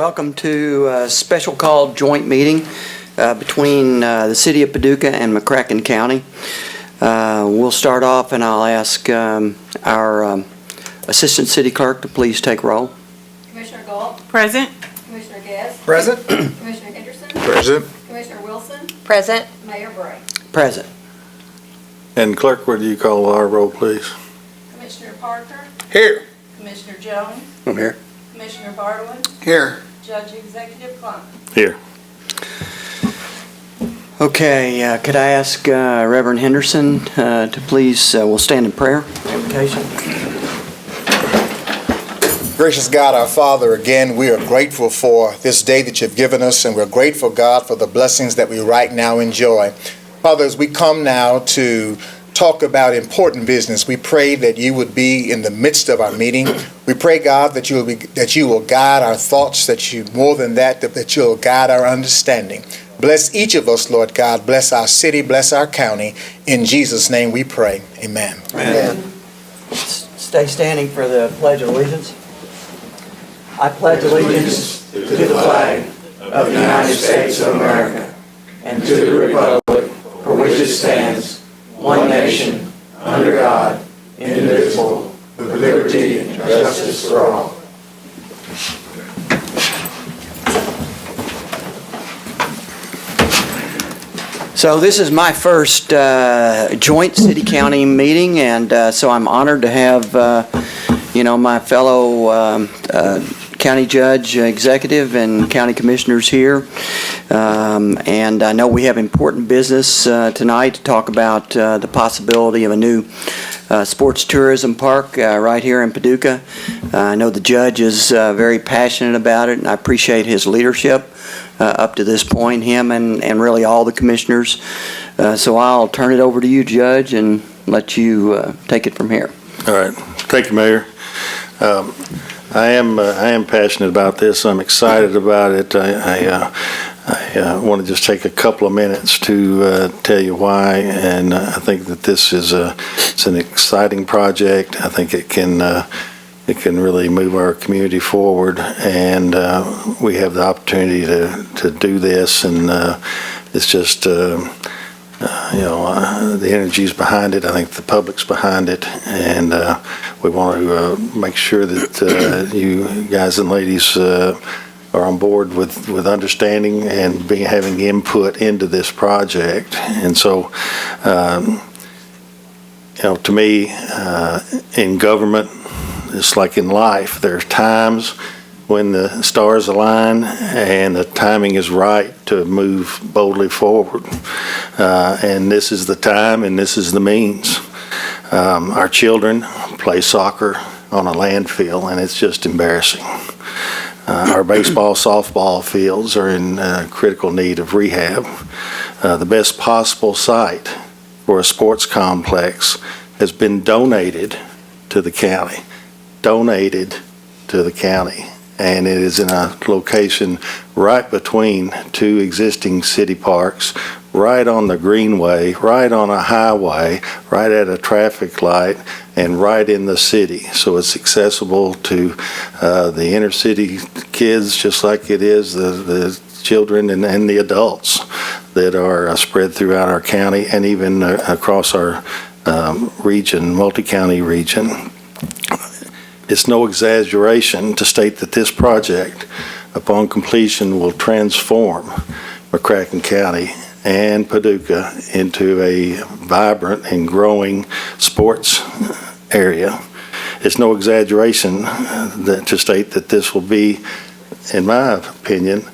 Welcome to a special called joint meeting between the City of Paducah and McCracken County. We'll start off and I'll ask our Assistant City Clerk to please take roll. Commissioner Galt. Present. Commissioner Guest. Present. Commissioner Henderson. Present. Commissioner Wilson. Present. Mayor Bray. Present. And Clerk, would you call our roll, please? Commissioner Parker. Here. Commissioner Jones. I'm here. Commissioner Bartlett. Here. Judge Executive Clement. Here. Okay, could I ask Reverend Henderson to please, we'll stand in prayer. Invocation. Gracious God, our Father, again, we are grateful for this day that you've given us, and we're grateful, God, for the blessings that we right now enjoy. Father, as we come now to talk about important business, we pray that you would be in the midst of our meeting. We pray, God, that you will guide our thoughts, that you will guide our understanding. Bless each of us, Lord God. Bless our city, bless our county. In Jesus' name we pray. Amen. Amen. Stay standing for the Pledge of Allegiance. I pledge allegiance to the flag of the United States of America and to the republic for which it stands, one nation, under God, indivisible, with liberty and justice for all. So this is my first joint city-county meeting, and so I'm honored to have, my fellow county judge, executive, and county commissioners here. And I know we have important business tonight to talk about the possibility of a new sports tourism park right here in Paducah. I know the judge is very passionate about it, and I appreciate his leadership up to this point, him and really all the commissioners. So I'll turn it over to you, Judge, and let you take it from here. All right. Thank you, Mayor. I am passionate about this. I'm excited about it. I want to just take a couple of minutes to tell you why, and I think that this is it's an exciting project. I think it can really move our community forward, and we have the opportunity to do this, and it's just the energy's behind it. I think the public's behind it, and we want to make sure that you guys and ladies are on board with understanding and having input into this project. And so, to me, in government, it's like in life. There's times when the stars align and the timing is right to move boldly forward. And this is the time and this is the means. Our children play soccer on a landfill, and it's just embarrassing. Our baseball, softball fields are in critical need of rehab. The best possible site for a sports complex has been donated to the county. And it is in a location right between two existing city parks, right on the greenway, right on a highway, right at a traffic light, and right in the city. So it's accessible to the inner city kids, just like it is the children and the adults that are spread throughout our county and even across our region, multi-county region. It's no exaggeration to state that this project, upon completion, will transform McCracken County and Paducah into a vibrant and growing sports area. It's no exaggeration to state that this will be, in my opinion,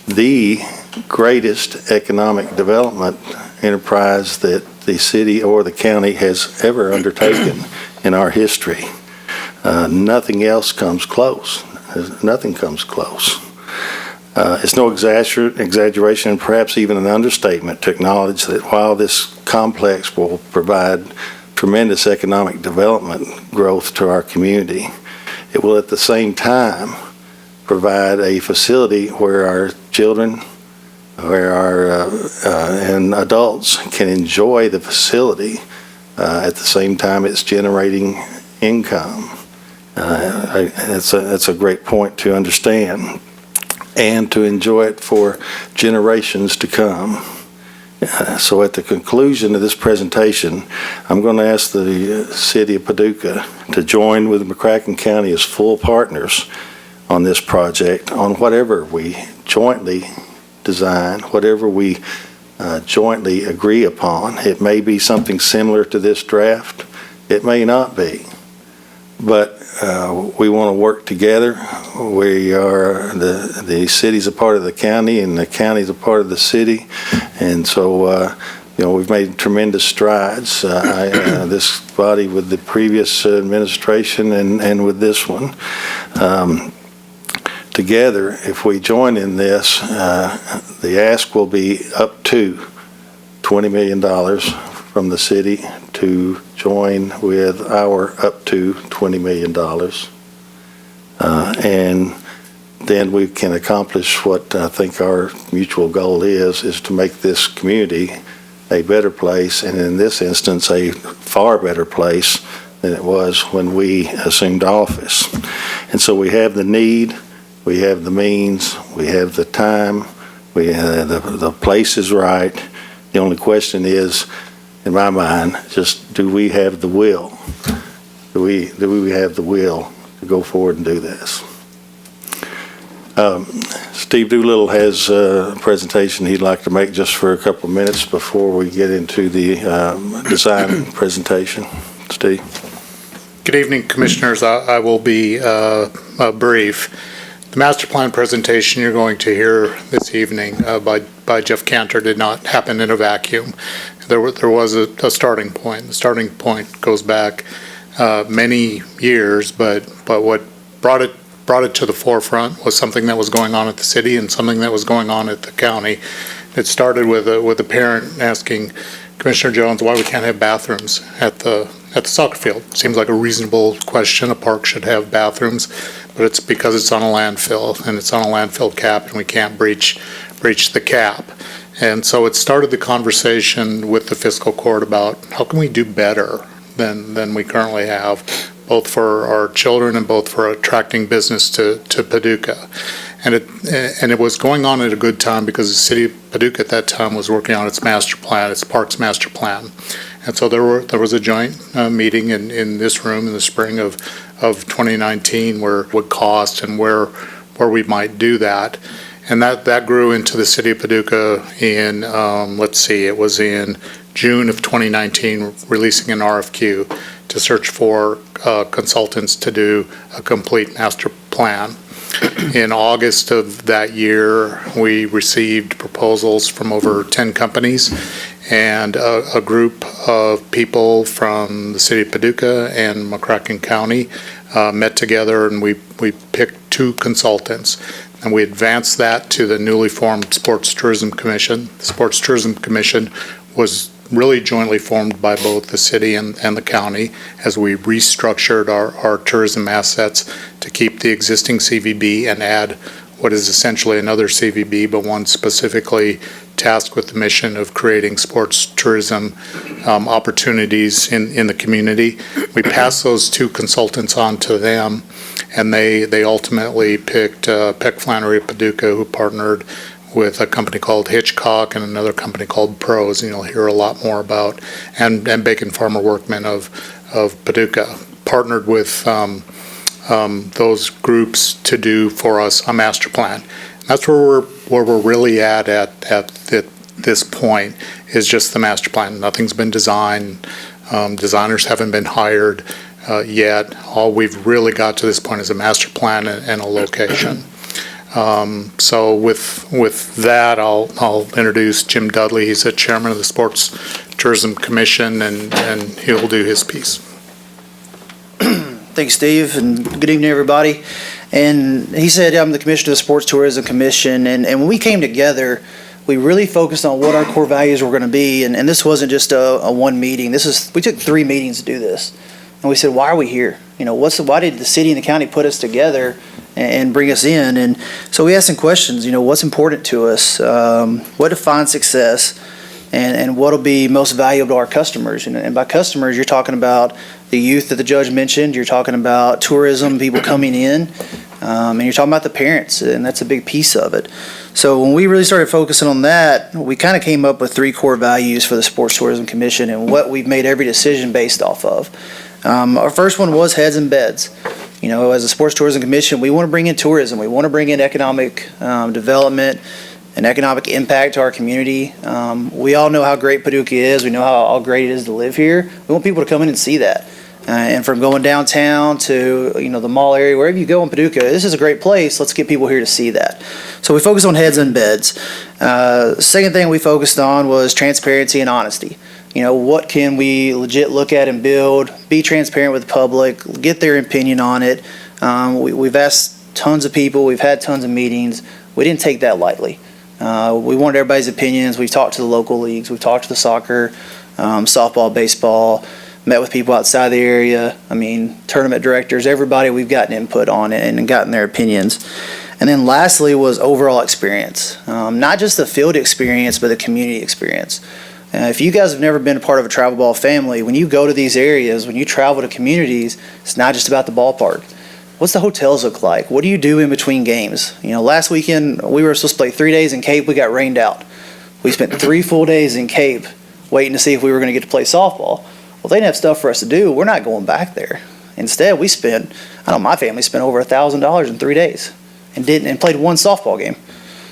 the greatest economic development enterprise that the city or the county has ever undertaken in our history. Nothing else comes close. Nothing comes close. It's no exaggeration and perhaps even an understatement to acknowledge that while this complex will provide tremendous economic development growth to our community, it will at the same time provide a facility where our children, and adults can enjoy the facility at the same time it's generating income. That's a great point to understand. and to enjoy it for generations to come. So at the conclusion of this presentation, I'm going to ask the City of Paducah to join with McCracken County as full partners on this project, on whatever we jointly design, whatever we jointly agree upon. It may be something similar to this draft. It may not be. But we want to work together. We are, the city's a part of the county and the county's a part of the city. And so, we've made tremendous strides. This body with the previous administration and with this one. Together, if we join in this, the ask will be up to $20 million from the city to join with our up to $20 million. And then we can accomplish what I think our mutual goal is to make this community a better place, and in this instance, a far better place than it was when we assumed office. And so we have the need, we have the means, we have the time, we have the place is right. The only question is, in my mind, just do we have the will? Do we have the will to go forward and do this? Steve Doolittle has a presentation he'd like to make just for a couple of minutes before we get into the design presentation. Steve. Good evening, Commissioners. I will be brief. The master plan presentation you're going to hear this evening by Jeff Cantor did not happen in a vacuum. There was a starting point. The starting point goes back many years, but what brought it to the forefront was something that was going on at the city and something that was going on at the county. It started with a parent asking Commissioner Jones why we can't have bathrooms at the soccer field. Seems like a reasonable question. A park should have bathrooms, but it's because it's on a landfill and it's on a landfill cap, and we can't breach the cap. And so it started the conversation with the fiscal court about how can we do better than we currently have, both for our children and both for attracting business to Paducah. And it was going on at a good time because the City of Paducah at that time was working on its master plan, its parks master plan. And so there was a joint meeting in this room in the spring of 2019 where it would cost and where we might do that. And that grew into the City of Paducah in, it was in June of 2019, releasing an RFQ to search for consultants to do a complete master plan. In August of that year, we received proposals from over 10 companies, and a group of people from the City of Paducah and McCracken County met together, and we picked 2 consultants. And we advanced that to the newly formed Sports Tourism Commission. The Sports Tourism Commission was really jointly formed by both the city and the county as we restructured our tourism assets to keep the existing CVB and add what is essentially another CVB, but one specifically tasked with the mission of creating sports tourism opportunities in the community. We passed those 2 consultants on to them, and they ultimately picked Peck Flannery of Paducah, who partnered with a company called Hitchcock and another company called Pros, and you'll hear a lot more about, and Bacon Farmer Workman of Paducah, partnered with those groups to do for us a master plan. That's where we're really at this point, is just the master plan. Nothing's been designed. Designers haven't been hired yet. All we've really got to this point is a master plan and a location. So with that, I'll introduce Jim Dudley. He's the chairman of the Sports Tourism Commission, and he'll do his piece. Thanks, Steve, and good evening, everybody. And he said, I'm the commissioner of the Sports Tourism Commission, and when we came together, we really focused on what our core values were going to be, and this wasn't just a one meeting. We took 3 meetings to do this, and we said, why are we here? Why did the city and the county put us together and bring us in? And so we asked some questions. What's important to us? What defines success? And what will be most valuable to our customers? And by customers, you're talking about the youth that the judge mentioned. You're talking about tourism, people coming in. And you're talking about the parents, and that's a big piece of it. So when we really started focusing on that, we kind of came up with 3 core values for the Sports Tourism Commission and what we've made every decision based off of. Our first one was heads and beds. You know, as a Sports Tourism Commission, we want to bring in tourism. We want to bring in economic development and economic impact to our community. We all know how great Paducah is. We know how great it is to live here. We want people to come in and see that. And from going downtown to, you know, the mall area, wherever you go in Paducah, this is a great place. Let's get people here to see that. So we focused on heads and beds. Second thing we focused on was transparency and honesty. You know, what can we legit look at and build, be transparent with the public, get their opinion on it. We've asked tons of people. We've had tons of meetings. We didn't take that lightly. We wanted everybody's opinions. We've talked to the local leagues. We've talked to the soccer, softball, baseball, met with people outside the area. I mean, tournament directors, everybody, we've gotten input on it and gotten their opinions. And then lastly was overall experience. Not just the field experience, but the community experience. If you guys have never been a part of a travel ball family, when you go to these areas, when you travel to communities, it's not just about the ballpark. What's the hotels look like? What do you do in between games? You know, last weekend we were supposed to play 3 days in Cape. We got rained out. We spent 3 full days in Cape waiting to see if we were going to get to play softball. Well, they didn't have stuff for us to do. We're not going back there. Instead, we spent, I know my family spent over $1,000 in 3 days and played 1 softball game.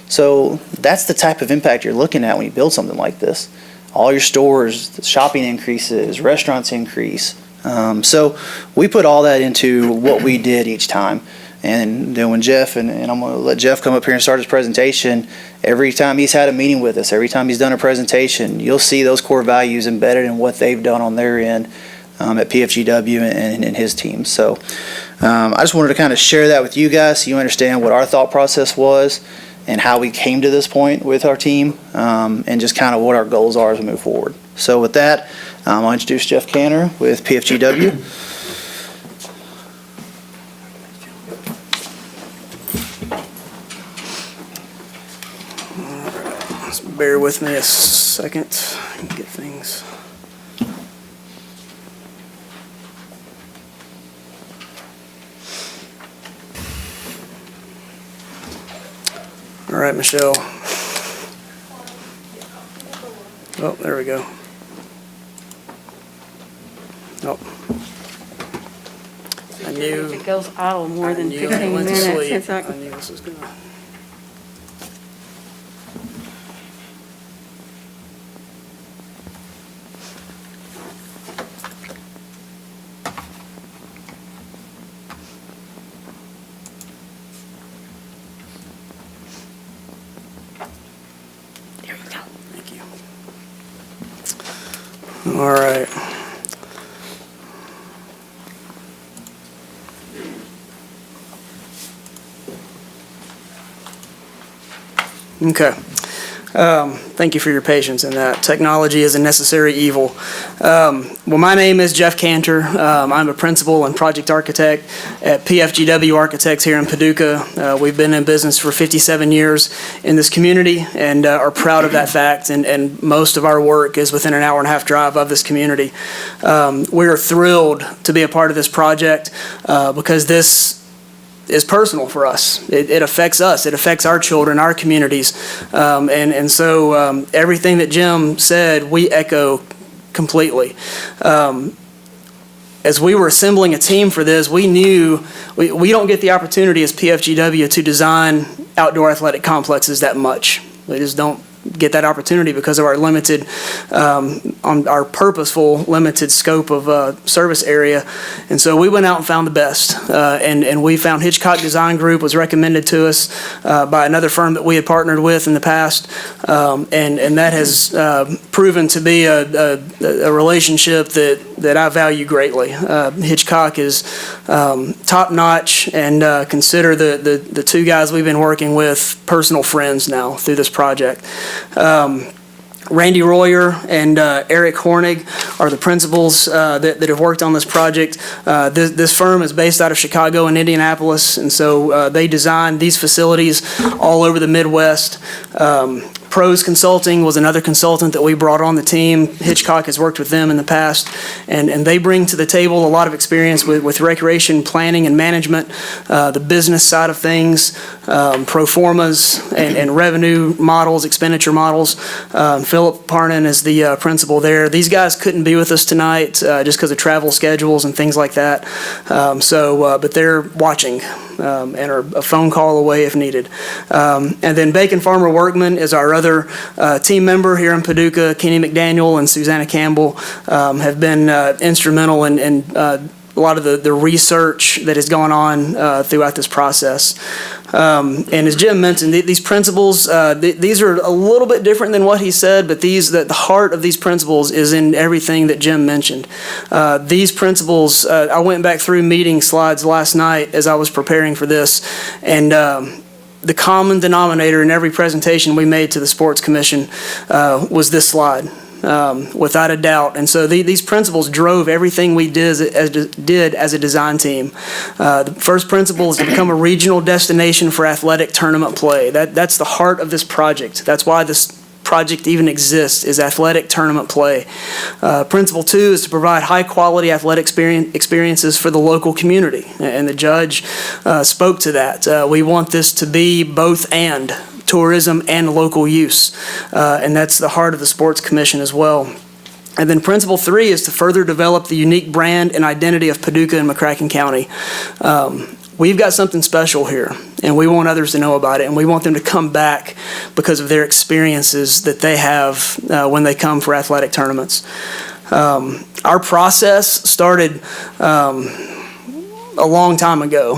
So that's the type of impact you're looking at when you build something like this. All your stores, the shopping increases, restaurants increase. So we put all that into what we did each time. And then when Jeff, and I'm going to let Jeff come up here and start his presentation, every time he's had a meeting with us, every time he's done a presentation, you'll see those core values embedded in what they've done on their end at PFGW and his team. So I just wanted to kind of share that with you guys so you understand what our thought process was and how we came to this point with our team, and just kind of what our goals are as we move forward. So with that, I'll introduce Jeff Cantor with PFGW. Bear with me a second. Get things. All right, Michelle. Oh, there we go. Nope. I knew. If it goes idle more than I 15 went to minutes, sleep. it's like, I knew this was gonna. there we go. Thank you. All right. Okay. Thank you for your patience in that. Technology is a necessary evil. Well, my name is Jeff Cantor. I'm a principal and project architect at PFGW Architects here in Paducah. We've been in business for 57 years in this community and are proud of that fact. And most of our work is within an 1.5-hour drive of this community. We are thrilled to be a part of this project because this is personal for us. It affects us. It affects our children, our communities. And so everything that Jim said, we echo completely. As we were assembling a team for this, we knew we don't get the opportunity as PFGW to design outdoor athletic complexes that much. We just don't get that opportunity because of our limited, on our purposeful limited scope of service area. And so we went out and found the best. And we found Hitchcock Design Group was recommended to us by another firm that we had partnered with in the past. And that has proven to be a relationship that I value greatly. Hitchcock is top-notch and consider the 2 guys we've been working with personal friends now through this project. Randy Royer and Eric Hornig are the principals that have worked on this project. This firm is based out of Chicago and Indianapolis, and so they design these facilities all over the Midwest. Pros Consulting was another consultant that we brought on the team. Hitchcock has worked with them in the past, and they bring to the table a lot of experience with recreation planning and management, the business side of things, pro formas and revenue models, expenditure models. Philip Parnan is the principal there. These guys couldn't be with us tonight just because of travel schedules and things like that. But they're watching and are a phone call away if needed. And then Bacon Farmer Workman is our other team member here in Paducah. Kenny McDaniel and Susanna Campbell have been instrumental in a lot of the research that has gone on throughout this process. And as Jim mentioned, these principles, these are a little bit different than what he said, but the heart of these principles is in everything that Jim mentioned. These principles, I went back through meeting slides last night as I was preparing for this, and the common denominator in every presentation we made to the Sports Commission was this slide. Without a doubt. And so these principles drove everything we did as a design team. The first principle is to become a regional destination for athletic tournament play. That's the heart of this project. That's why this project even exists, is athletic tournament play. Principle 2 is to provide high-quality athletic experiences for the local community. And the judge spoke to that. We want this to be both and. Tourism and local use, and that's the heart of the Sports Commission as well. And then Principle 3 is to further develop the unique brand and identity of Paducah and McCracken County. We've got something special here, and we want others to know about it, and we want them to come back because of their experiences that they have when they come for athletic tournaments. Our process started a long time ago.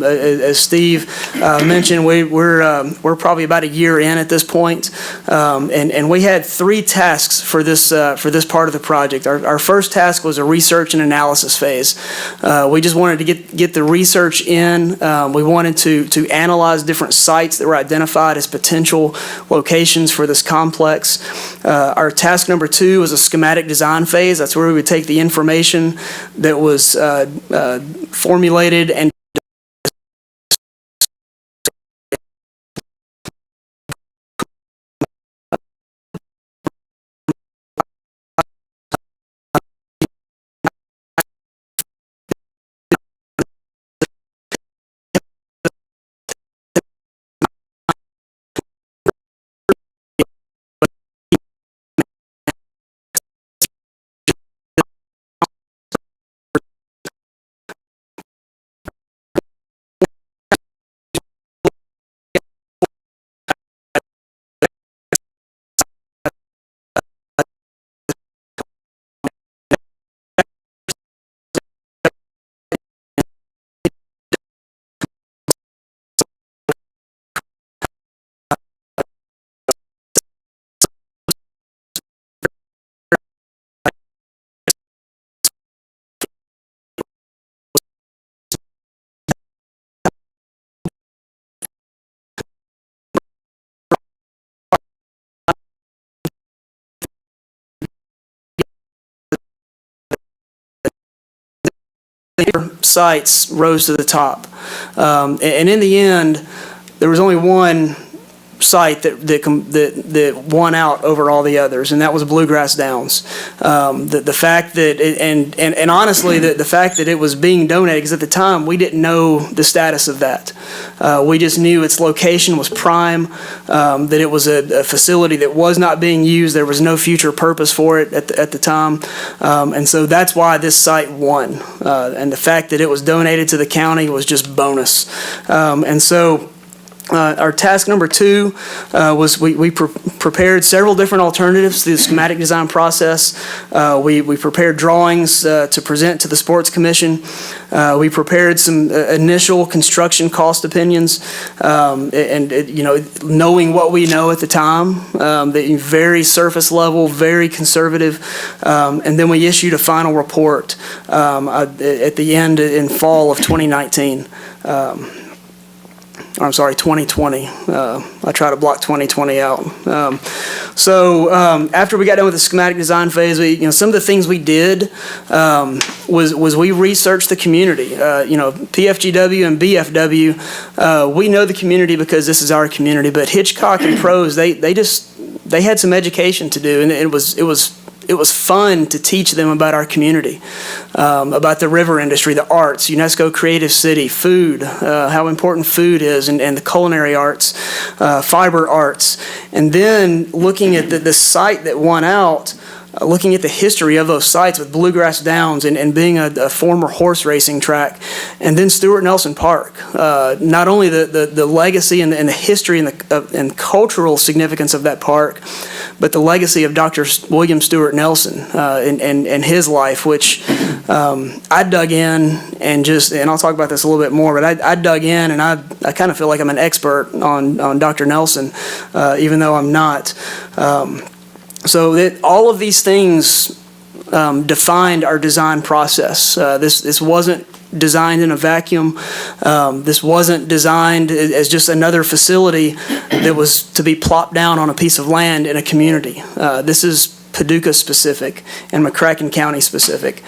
As Steve mentioned, we're probably about a year in at this point, and we had 3 tasks for this part of the project. Our first task was a research and analysis phase. We just wanted to get the research in. We wanted to analyze different sites that were identified as potential locations for this complex. Our task number 2 was a schematic design phase. That's where we would take the information that was formulated and sites rose to the top. And in the end, there was only one site that won out over all the others, and that was Bluegrass Downs. The fact that and honestly the fact that it was being donated, because at the time we didn't know the status of that. We just knew its location was prime, that it was a facility that was not being used. There was no future purpose for it at the time, and so that's why this site won. And the fact that it was donated to the county was just bonus. And so our task number 2 was we prepared several different alternatives through the schematic design process. We prepared drawings to present to the Sports Commission. We prepared some initial construction cost opinions, knowing what we know at the time, that very surface level, very conservative, and then we issued a final report at the end in fall of 2019. I'm sorry, 2020. I try to block 2020 out. So after we got done with the schematic design phase, some of the things we did was we researched the community. PFGW and BFW, we know the community because this is our community. But Hitchcock and Pros, they just they had some education to do, and it was fun to teach them about our community, about the river industry, the arts, UNESCO Creative City, food, how important food is, and the culinary arts, fiber arts. And then looking at the site that won out, looking at the history of those sites with Bluegrass Downs and being a former horse racing track, and then Stuart Nelson Park. Not only the legacy and the history and cultural significance of that park, but the legacy of Dr. William Stewart Nelson and his life, which I dug in and I'll talk about this a little bit more, but I dug in and I kind of feel like I'm an expert on Dr. Nelson, even though I'm not. So all of these things defined our design process. This wasn't designed in a vacuum. This wasn't designed as just another facility that was to be plopped down on a piece of land in a community. This is Paducah specific and McCracken County specific.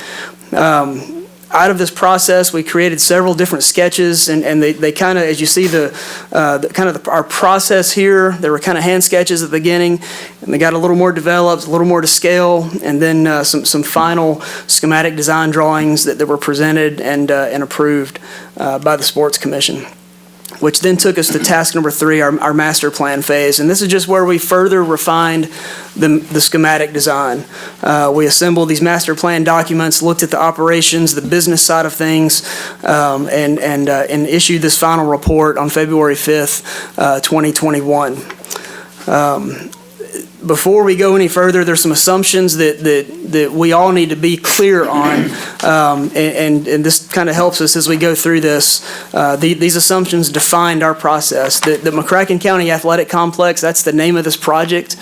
Out of this process, we created several different sketches, and they kind of, as you see our process here, there were kind of hand sketches at the beginning, and they got a little more developed, a little more to scale, and then some final schematic design drawings that were presented and approved by the Sports Commission, which then took us to task number 3, our master plan phase. And this is just where we further refined the schematic design. We assembled these master plan documents, looked at the operations, the business side of things, and issued this final report on February 5th, 2021. Before we go any further, there's some assumptions that we all need to be clear on, and this kind of helps us as we go through this. These assumptions defined our process. The McCracken County Athletic Complex, that's the name of this project,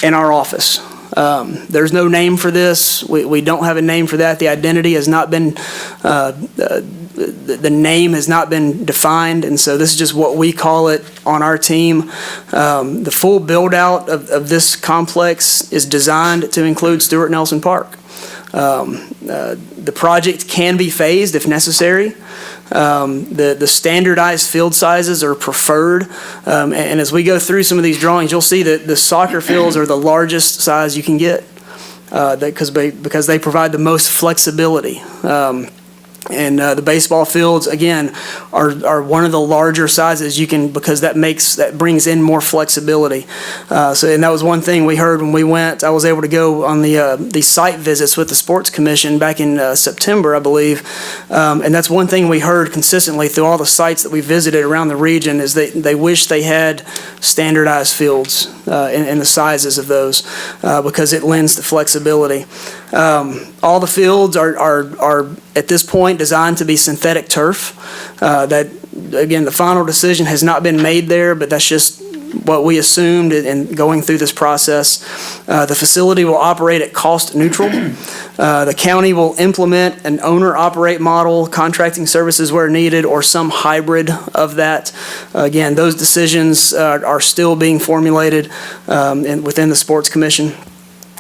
and our office. There's no name for this. We don't have a name for that. The identity has not been, the name has not been defined, and so this is just what we call it on our team. The full build out of this complex is designed to include Stuart Nelson Park. The project can be phased if necessary. The standardized field sizes are preferred, and as we go through some of these drawings, you'll see that the soccer fields are the largest size you can get, because they provide the most flexibility. And the baseball fields, again, are one of the larger sizes you can, because that brings in more flexibility. And that was one thing we heard when we went. I was able to go on the site visits with the Sports Commission back in September, I believe. And that's one thing we heard consistently through all the sites that we visited around the region, is they wish they had standardized fields in the sizes of those, because it lends to flexibility. All the fields are at this point designed to be synthetic turf. That, again, the final decision has not been made there, but that's just what we assumed in going through this process. The facility will operate at cost neutral. The county will implement an owner-operate model, contracting services where needed, or some hybrid of that. Again, those decisions are still being formulated within the Sports Commission.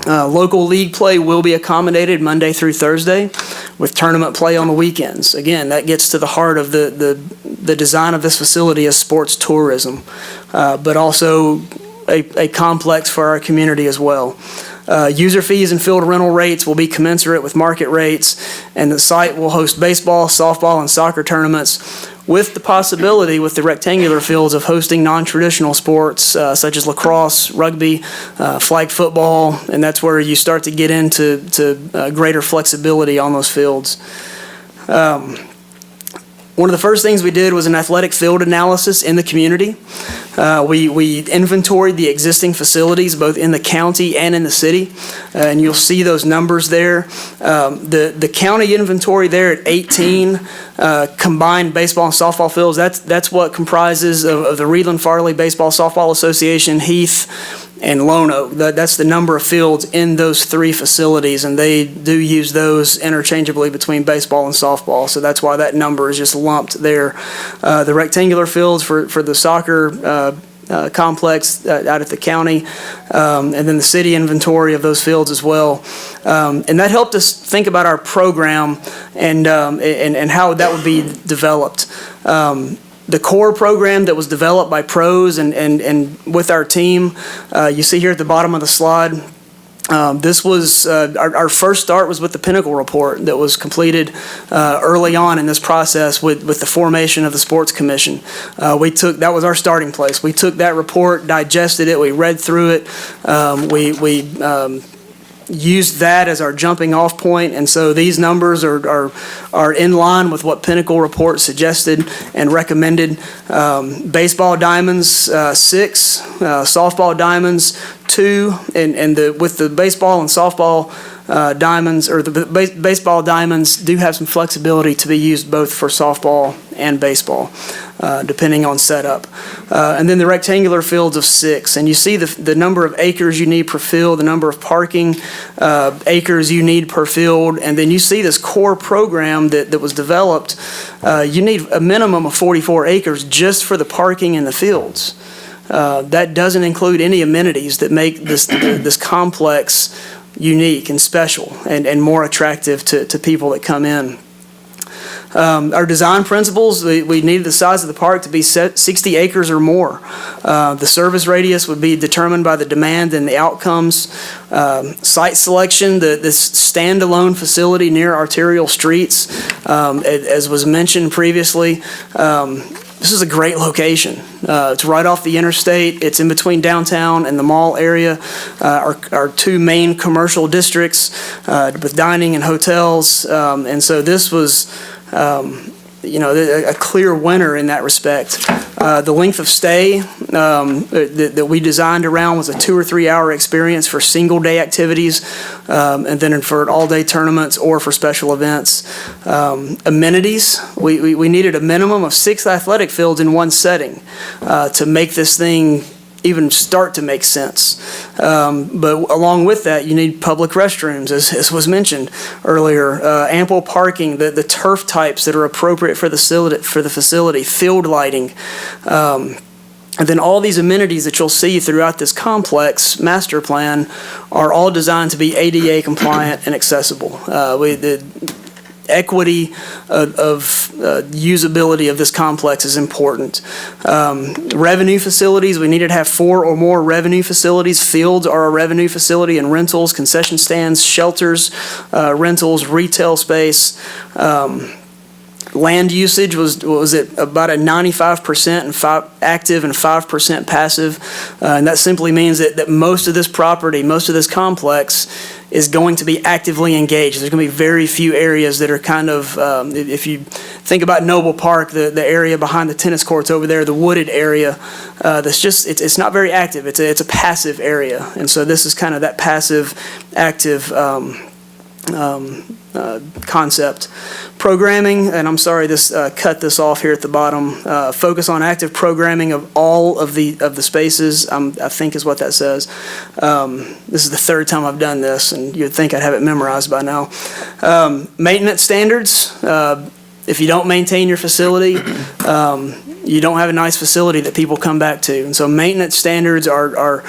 Local league play will be accommodated Monday through Thursday, with tournament play on the weekends. Again, that gets to the heart of the design of this facility as sports tourism, but also a complex for our community as well. User fees and field rental rates will be commensurate with market rates, and the site will host baseball, softball, and soccer tournaments, with the possibility, with the rectangular fields, of hosting non-traditional sports such as lacrosse, rugby, flag football, and that's where you start to get into greater flexibility on those fields. One of the first things we did was an athletic field analysis in the community. We inventoried the existing facilities both in the county and in the city, and you'll see those numbers there. The county inventory there at 18 combined baseball and softball fields, that's what comprises of the Reedland-Farley Baseball Softball Association, Heath, and Lone Oak. That's the number of fields in those 3 facilities, and they do use those interchangeably between baseball and softball, so that's why that number is just lumped there. The rectangular fields for the soccer complex out at the county, and then the city inventory of those fields as well. And that helped us think about our program and how that would be developed. The core program that was developed by pros and with our team, you see here at the bottom of the slide, this was our first start was with the Pinnacle report that was completed early on in this process with the formation of the Sports Commission. That was our starting place. We took that report, digested it, we read through it, we used that as our jumping off point, and so these numbers are in line with what Pinnacle report suggested and recommended. Baseball diamonds 6, softball diamonds 2, and with the baseball and softball diamonds, or the baseball diamonds do have some flexibility to be used both for softball and baseball, depending on setup. And then the rectangular fields of 6, and you see the number of acres you need per field, the number of parking acres you need per field, and then you see this core program that was developed. You need a minimum of 44 acres just for the parking in the fields. That doesn't include any amenities that make this complex unique and special and more attractive to people that come in. Our design principles, we needed the size of the park to be 60 acres or more. The service radius would be determined by the demand and the outcomes. Site selection, this standalone facility near arterial streets, as was mentioned previously, this is a great location. It's right off the interstate. It's in between downtown and the mall area, our two main commercial districts with dining and hotels. And so this was, a clear winner in that respect. The length of stay that we designed around was a 2 or 3 hour experience for single day activities, and then for all day tournaments or for special events. Amenities, we needed a minimum of 6 athletic fields in one setting to make this thing even start to make sense. But along with that, you need public restrooms, as was mentioned earlier, ample parking, the turf types that are appropriate for the facility, field lighting, and then all these amenities that you'll see throughout this complex master plan are all designed to be ADA compliant and accessible. Equity of usability of this complex is important. Revenue facilities, we needed to have 4 or more revenue facilities. Fields are a revenue facility, and rentals, concession stands, shelters, rentals, retail space. Land usage was at about a 95% active and 5% passive, and that simply means that most of this property, most of this complex is going to be actively engaged. There's going to be very few areas that are kind of, if you think about Noble Park, the area behind the tennis courts over there, the wooded area, that's just, it's not very active. It's a passive area, and so this is kind of that passive, active concept. Programming, and I'm sorry, cut this off here at the bottom. Focus on active programming of all of the spaces, I think is what that says. This is the 3rd time I've done this, and you'd think I'd have it memorized by now. Maintenance standards. If you don't maintain your facility, you don't have a nice facility that people come back to. And so maintenance standards are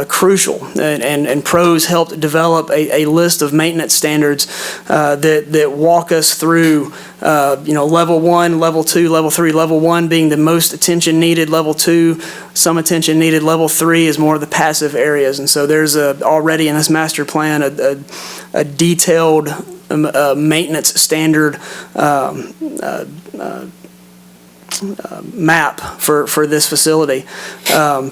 crucial, and pros helped develop a list of maintenance standards that walk us through level 1, level 2, level 3, level 1 being the most attention needed, level 2 some attention needed, level 3 is more of the passive areas. And so there's already in this master plan a detailed maintenance standard map for this facility.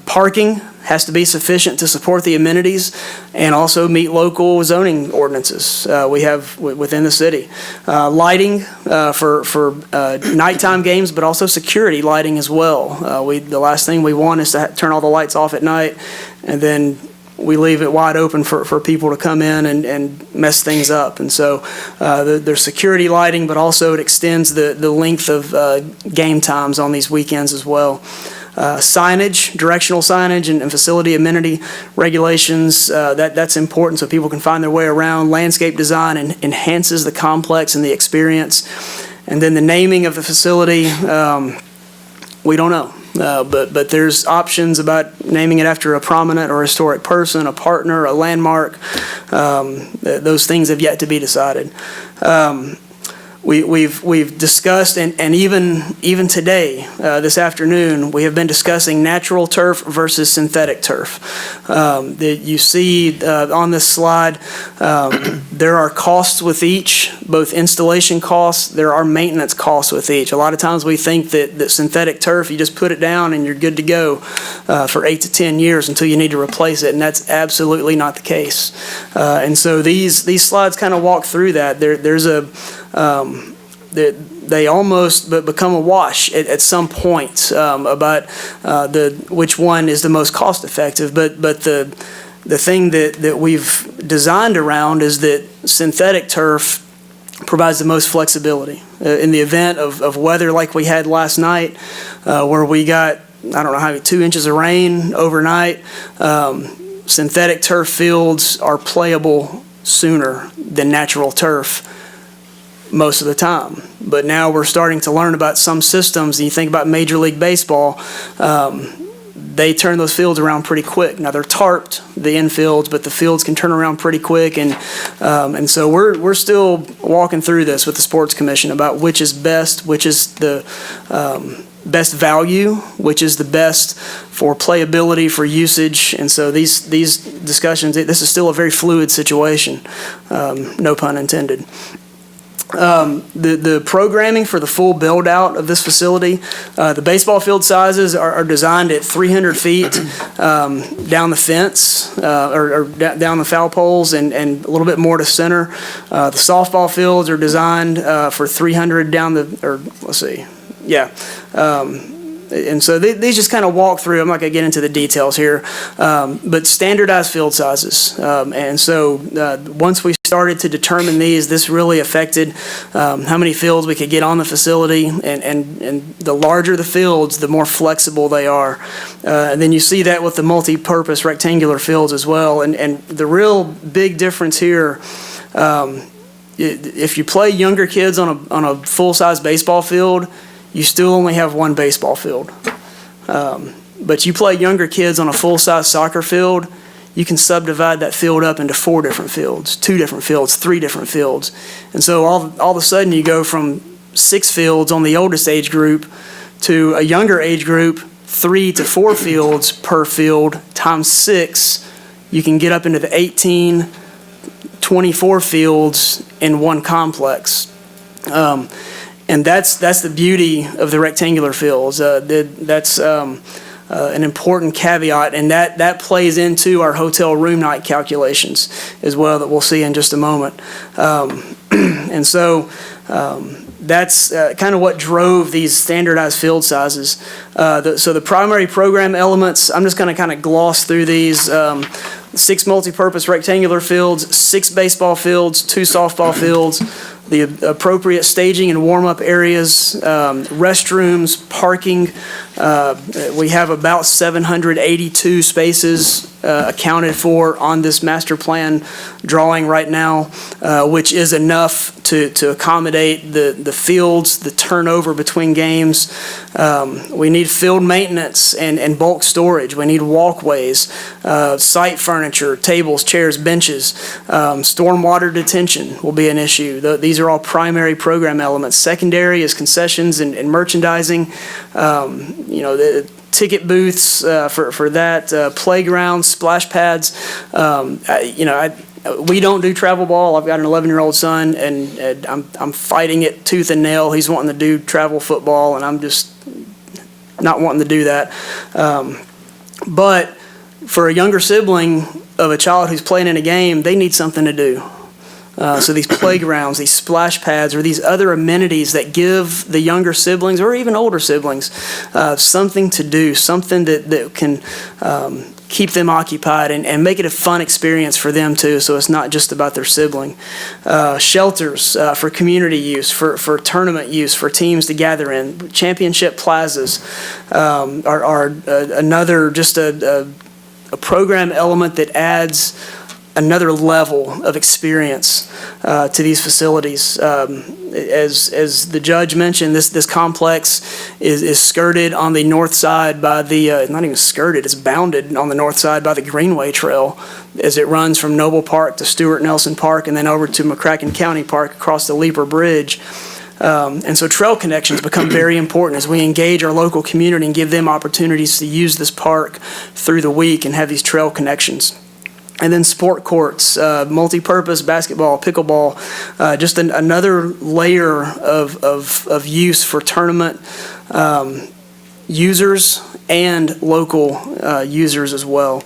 Parking has to be sufficient to support the amenities and also meet local zoning ordinances we have within the city. Lighting for nighttime games, but also security lighting as well. The last thing we want is to turn all the lights off at night and then we leave it wide open for people to come in and mess things up. And so there's security lighting, but also it extends the length of game times on these weekends as well. Signage, directional signage, and facility amenity regulations, that's important so people can find their way around. Landscape design enhances the complex and the experience. And then the naming of the facility, we don't know. But there's options about naming it after a prominent or historic person, a partner, a landmark. Those things have yet to be decided. we've discussed, and even today, this afternoon, we have been discussing natural turf versus synthetic turf. That you see on this slide, there are costs with each, both installation costs, there are maintenance costs with each. A lot of times we think that synthetic turf, you just put it down and you're good to go for 8 to 10 years until you need to replace it, and that's absolutely not the case. And so these slides kind of walk through that. There's a they almost become a wash at some point about which one is the most cost effective. But the thing that we've designed around is that synthetic turf provides the most flexibility. In the event of weather like we had last night, where we got, I don't know how many, 2 inches of rain overnight, synthetic turf fields are playable sooner than natural turf most of the time. But now we're starting to learn about some systems, and you think about Major League Baseball, they turn those fields around pretty quick. Now they're tarped, the infields, but the fields can turn around pretty quick, and so we're still walking through this with the Sports Commission about which is best, which is the best value, which is the best for playability, for usage. And so these discussions, this is still a very fluid situation, no pun intended. The programming for the full build out of this facility, the baseball field sizes are designed at 300 feet down the fence or down the foul poles, and a little bit more to center. The softball fields are designed for 300 down the, or let's see, yeah. And so these just kind of walk through. I'm not going to get into the details here, but standardized field sizes. And so once we started to determine these, this really affected how many fields we could get on the facility. And the larger the fields, the more flexible they are. And then you see that with the multi-purpose rectangular fields as well. And the real big difference here, if you play younger kids on a full-size baseball field, you still only have one baseball field. But you play younger kids on a full-size soccer field, you can subdivide that field up into 4 different fields, 2 different fields, 3 different fields. And so all of a sudden you go from 6 fields on the oldest age group to a younger age group, 3 to 4 fields per field times 6. You can get up into the 18, 24 fields in one complex. And that's the beauty of the rectangular fields. That's an important caveat, and that plays into our hotel room night calculations as well, that we'll see in just a moment. And so that's kind of what drove these standardized field sizes. So the primary program elements, I'm just going to kind of gloss through these. 6 multi-purpose rectangular fields, 6 baseball fields, 2 softball fields, the appropriate staging and warm-up areas, restrooms, parking. We have about 782 spaces accounted for on this master plan drawing right now, which is enough to accommodate the fields, the turnover between games. We need field maintenance and bulk storage. We need walkways, site furniture, tables, chairs, benches. Stormwater detention will be an issue. These are all primary program elements. Secondary is concessions and merchandising. The ticket booths for that, playgrounds, splash pads. We don't do travel ball. I've got an 11-year-old son, and I'm fighting it tooth and nail. He's wanting to do travel football, and I'm just not wanting to do that. But for a younger sibling of a child who's playing in a game, they need something to do. So these playgrounds, these splash pads, or these other amenities that give the younger siblings or even older siblings something to do, something that can keep them occupied and make it a fun experience for them too, so it's not just about their sibling. Shelters for community use, for tournament use, for teams to gather in. Championship plazas are another, just a program element that adds another level of experience to these facilities. As the judge mentioned, this complex is skirted on the north side by the, not even skirted, it's bounded on the north side by the Greenway Trail as it runs from Noble Park to Stewart Nelson Park and then over to McCracken County Park across the Leaper Bridge. And so trail connections become very important as we engage our local community and give them opportunities to use this park through the week and have these trail connections. And then sport courts, multi-purpose basketball, pickleball, just another layer of use for tournament users and local users as well.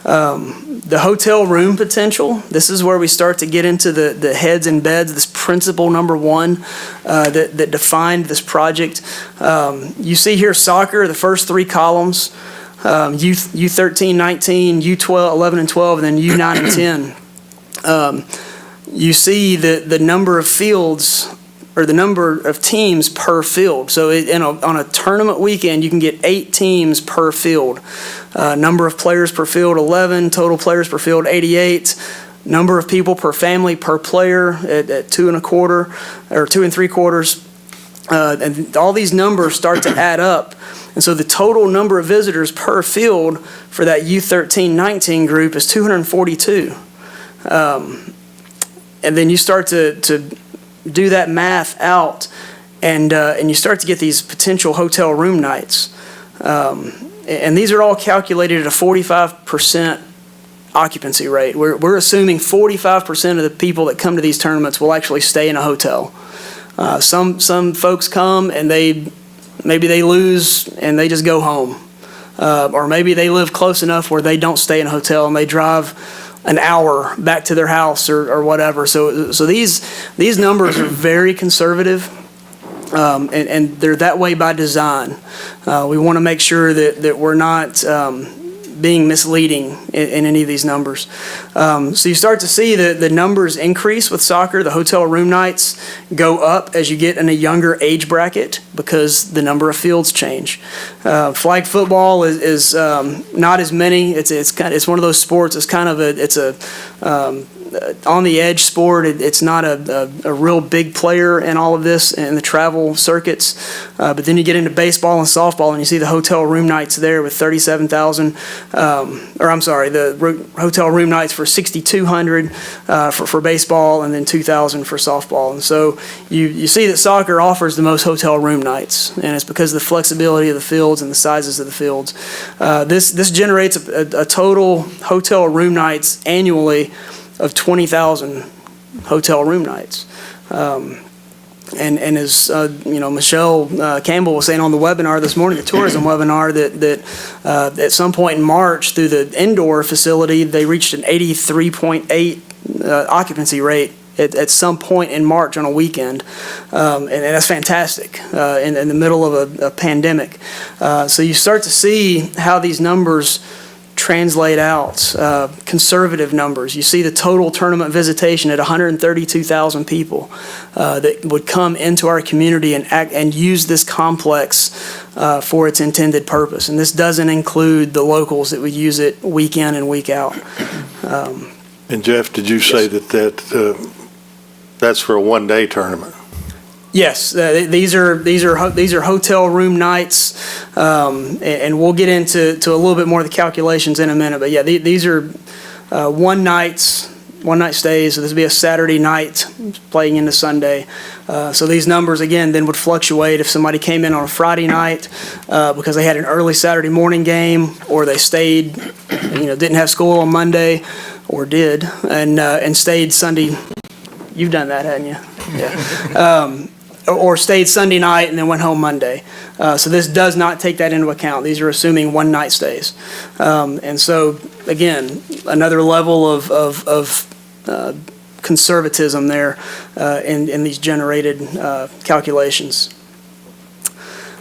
The hotel room potential, this is where we start to get into the heads and beds, this principle number one that defined this project. You see here soccer, the first three columns, U13, 19, U12, 11 and 12, and then U9 and 10. You see the number of fields or the number of teams per field. So on a tournament weekend, you can get 8 teams per field. Number of players per field, 11. Total players per field, 88. Number of people per family per player at 2 1/4 or 2 3/4. And all these numbers start to add up. And so the total number of visitors per field for that U13-19 group is 242. And then you start to do that math out, and you start to get these potential hotel room nights. And these are all calculated at a 45% occupancy rate. We're assuming 45% of the people that come to these tournaments will actually stay in a hotel. Some folks come and maybe they lose and they just go home. Or maybe they live close enough where they don't stay in a hotel and they drive an hour back to their house or whatever. So these numbers are very conservative, and they're that way by design. We want to make sure that we're not being misleading in any of these numbers. So you start to see the numbers increase with soccer. The hotel room nights go up as you get in a younger age bracket because the number of fields change. Flag football is not as many. It's one of those sports. It's kind of a on the edge sport. It's not a real big player in all of this in the travel circuits. But then you get into baseball and softball, and you see the hotel room nights there with 37,000. The hotel room nights for 6,200 for baseball, and then 2,000 for softball. And so you see that soccer offers the most hotel room nights, and it's because of the flexibility of the fields and the sizes of the fields. This generates a total hotel room nights annually of 20,000 hotel room nights. And as Michelle Campbell was saying on the webinar this morning, the tourism webinar, that at some point in March through the indoor facility, they reached an 83.8 occupancy rate at some point in March on a weekend. And that's fantastic in the middle of a pandemic. So you start to see how these numbers translate out, conservative numbers. You see the total tournament visitation at 132,000 people that would come into our community and use this complex for its intended purpose. And this doesn't include the locals that would use it week in and week out. And Jeff, did you say that's for a one-day tournament? Yes, these are hotel room nights, and we'll get into a little bit more of the calculations in a minute. But yeah, these are one night stays. So this would be a Saturday night playing into Sunday. So these numbers again then would fluctuate if somebody came in on a Friday night because they had an early Saturday morning game, or they stayed, didn't have school on Monday, or did, and stayed Sunday. You've done that, hadn't you? Yeah. Or stayed Sunday night and then went home Monday. So this does not take that into account. These are assuming one night stays. And so, again, another level of conservatism there in these generated calculations.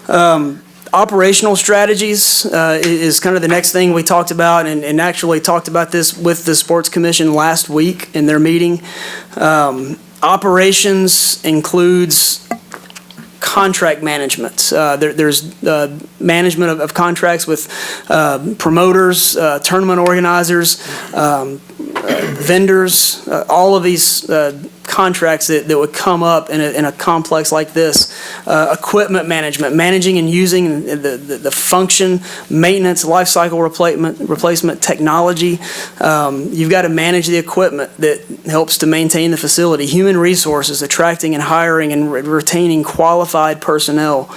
Operational strategies is kind of the next thing we talked about, and actually talked about this with the Sports Commission last week in their meeting. Operations includes contract management. There's management of contracts with promoters, tournament organizers, vendors. All of these contracts that would come up in a complex like this. Equipment management, managing and using the function, maintenance, life cycle replacement, technology. You've got to manage the equipment that helps to maintain the facility. Human resources, attracting and hiring and retaining qualified personnel.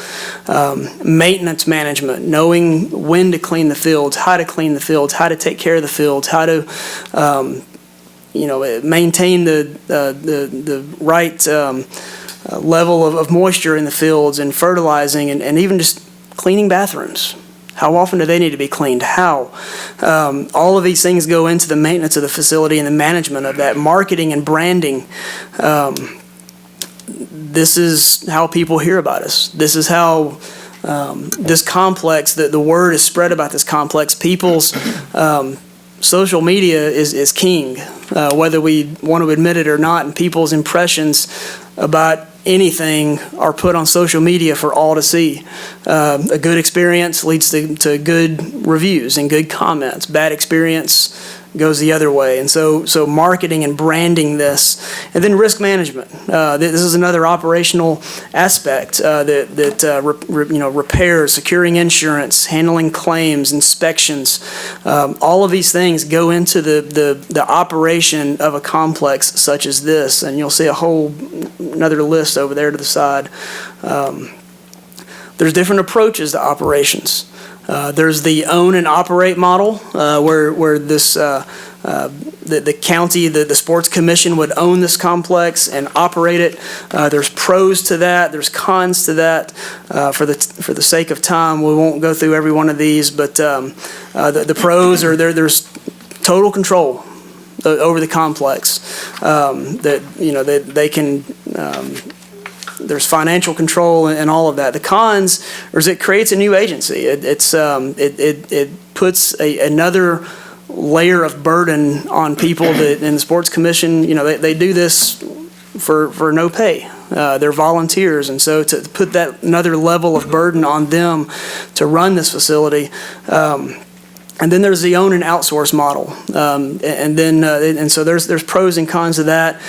Maintenance management, knowing when to clean the fields, how to clean the fields, how to take care of the fields, how to maintain the right level of moisture in the fields, and fertilizing, and even just cleaning bathrooms. How often do they need to be cleaned? How? All of these things go into the maintenance of the facility and the management of that. Marketing and branding. This is how people hear about us. This is how this complex, the word is spread about this complex. People's social media is king, whether we want to admit it or not, and people's impressions about anything are put on social media for all to see. A good experience leads to good reviews and good comments. Bad experience goes the other way. And so marketing and branding this. And then risk management. This is another operational aspect repairs, securing insurance, handling claims, inspections. All of these things go into the operation of a complex such as this. And you'll see another list over there to the side. There's different approaches to operations. There's the own and operate model, where this the county, the sports commission would own this complex and operate it. There's pros to that. There's cons to that. For the sake of time, we won't go through every one of these. But the pros are there's total control over the complex. They can. There's financial control and all of that. The cons is it creates a new agency. It puts another layer of burden on people that in the sports commission. They do this for no pay. They're volunteers, and so to put that another level of burden on them to run this facility. And then there's the own and outsource model, and so there's pros and cons to that.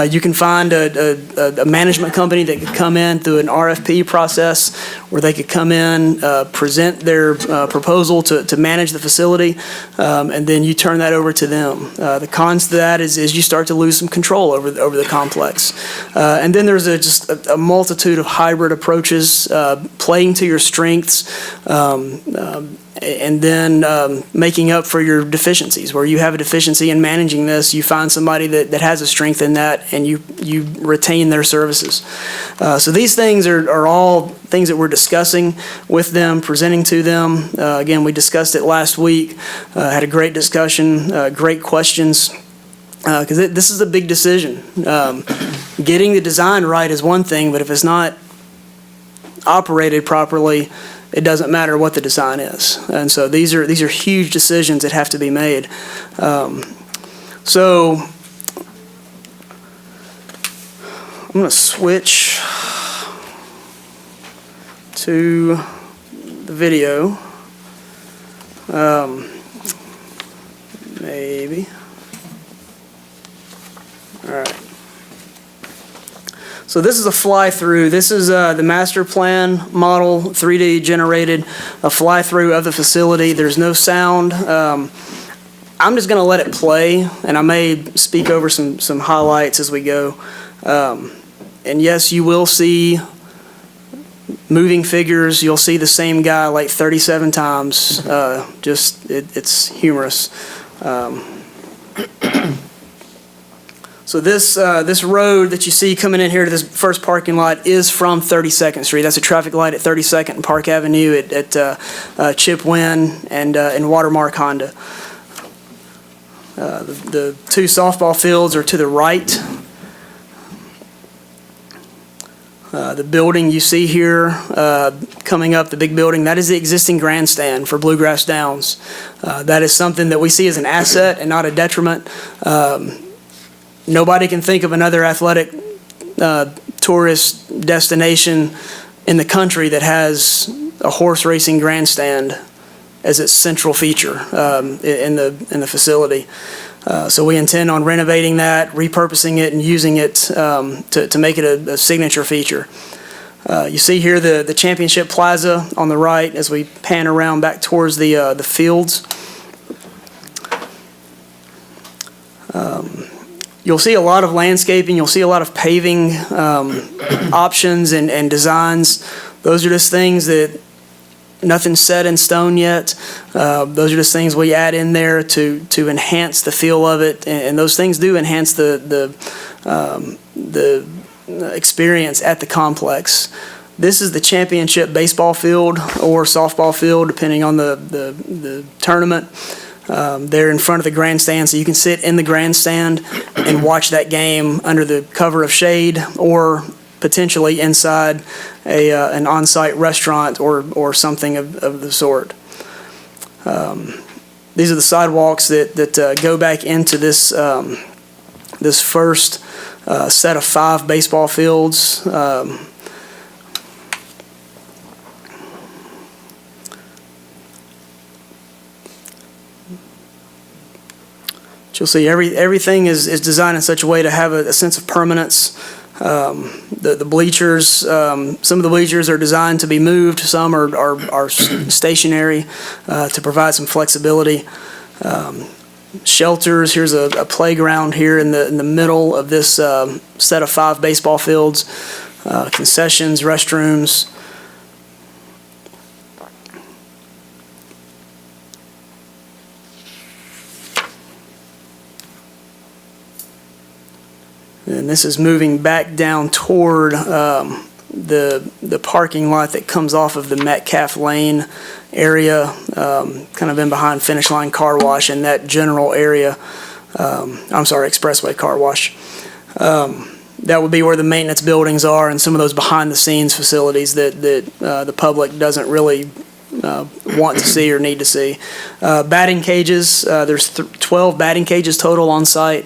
You can find a management company that could come in through an RFP process, where they could come in, present their proposal to manage the facility, and then you turn that over to them. The cons to that is you start to lose some control over the complex, and then there's just a multitude of hybrid approaches, playing to your strengths. And then making up for your deficiencies. Where you have a deficiency in managing this, you find somebody that has a strength in that, and you retain their services. So these things are all things that we're discussing with them, presenting to them. Again, we discussed it last week, had a great discussion, great questions. Because this is a big decision. Getting the design right is one thing, but if it's not operated properly, it doesn't matter what the design is. And so these are huge decisions that have to be made. So I'm going to switch to the video. Maybe. All right. So this is a fly-through. This is the master plan model, 3D generated, a fly-through of the facility. There's no sound. I'm just going to let it play, and I may speak over some highlights as we go. And yes, you will see moving figures. You'll see the same guy like 37 times. It's humorous. So this road that you see coming in here to this first parking lot is from 32nd Street. That's a traffic light at 32nd and Park Avenue at Chip Wynn and Watermark Honda. The two softball fields are to the right. The building you see here coming up, the big building, that is the existing grandstand for Bluegrass Downs. That is something that we see as an asset and not a detriment. Nobody can think of another athletic tourist destination in the country that has a horse racing grandstand as its central feature in the facility. So we intend on renovating that, repurposing it, and using it to make it a signature feature. You see here the Championship Plaza on the right as we pan around back towards the fields. You'll see a lot of landscaping. You'll see a lot of paving options and designs. Those are just things that nothing's set in stone yet. Those are just things we add in there to enhance the feel of it, and those things do enhance the experience at the complex. This is the championship baseball field or softball field, depending on the tournament. They're in front of the grandstand, so you can sit in the grandstand and watch that game under the cover of shade, or potentially inside an on-site restaurant or something of the sort. These are the sidewalks that go back into this this first set of 5 baseball fields. You'll see everything is designed in such a way to have a sense of permanence. The bleachers, some of the bleachers are designed to be moved, some are stationary to provide some flexibility. Shelters, here's a playground here in the middle of this set of 5 baseball fields. Concessions, restrooms. And this is moving back down toward the parking lot that comes off of the Metcalf Lane area, kind of in behind Finish Line Car Wash and that general area. I'm sorry, Expressway Car Wash. That would be where the maintenance buildings are and some of those behind-the-scenes facilities that the public doesn't really want to see or need to see. Batting cages, there's 12 batting cages total on site.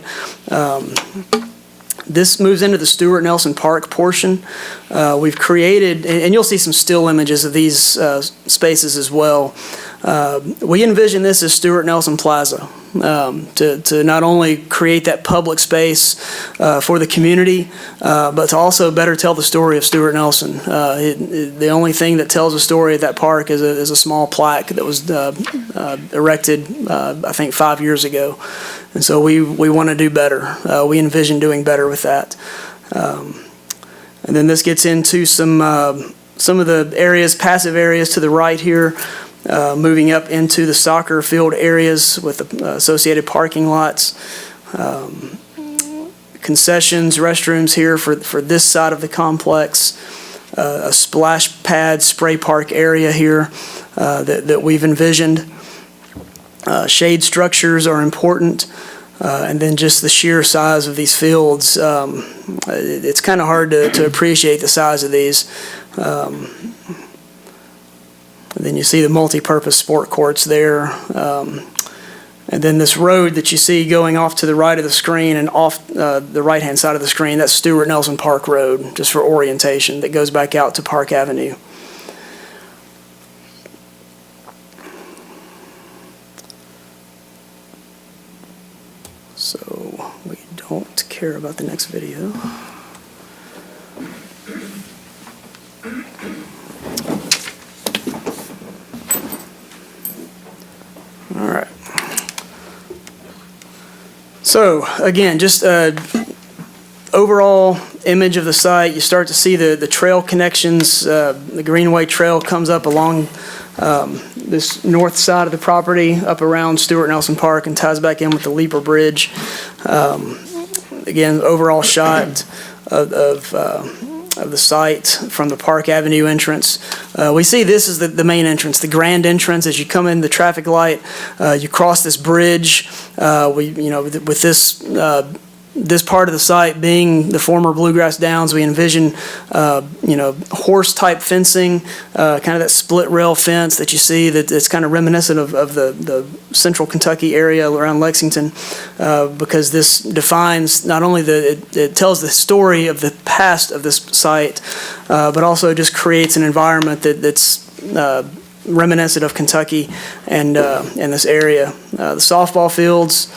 This moves into the Stuart Nelson Park portion. We've created, and you'll see some still images of these spaces as well. We envision this as Stuart Nelson Plaza to not only create that public space for the community, but to also better tell the story of Stuart Nelson. The only thing that tells a story at that park is a small plaque that was erected, I think, 5 years ago. And so we want to do better. We envision doing better with that. And then this gets into some of the areas, passive areas to the right here, moving up into the soccer field areas with the associated parking lots. Concessions, restrooms here for this side of the complex. A splash pad spray park area here that we've envisioned. Shade structures are important, and then just the sheer size of these fields. It's kind of hard to appreciate the size of these. And then you see the multi-purpose sport courts there. And then this road that you see going off to the right of the screen and off the right-hand side of the screen, that's Stuart Nelson Park Road, just for orientation, that goes back out to Park Avenue. So we don't care about the next video. All right. So again, just overall image of the site. You start to see the trail connections. The Greenway Trail comes up along this north side of the property, up around Stuart Nelson Park, and ties back in with the Leaper Bridge. Again, overall shot of the site from the Park Avenue entrance. We see this is the main entrance, the grand entrance. As you come in the traffic light, you cross this bridge. With this part of the site being the former Bluegrass Downs, we envision, horse-type fencing, kind of that split rail fence that you see that's kind of reminiscent of the central Kentucky area around Lexington, because this defines not only it tells the story of the past of this site, but also just creates an environment that's reminiscent of Kentucky and this area. The softball fields,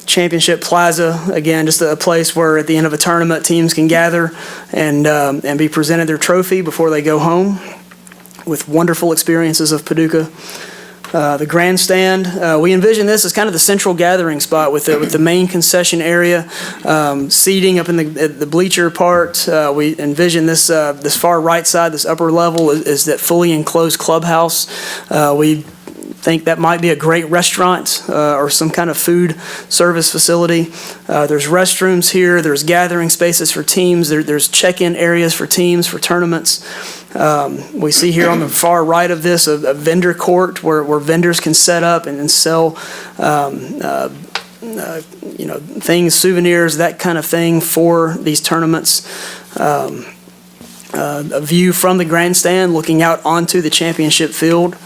Championship Plaza, again, just a place where at the end of a tournament, teams can gather and be presented their trophy before they go home with wonderful experiences of Paducah. The grandstand, we envision this as kind of the central gathering spot with the main concession area, seating up in the bleacher part. We envision this far right side, this upper level, is that fully enclosed clubhouse. We think that might be a great restaurant or some kind of food service facility. There's restrooms here. There's gathering spaces for teams. There's check-in areas for teams for tournaments. We see here on the far right of this a vendor court where vendors can set up and sell things, souvenirs, that kind of thing for these tournaments. A view from the grandstand looking out onto the championship field.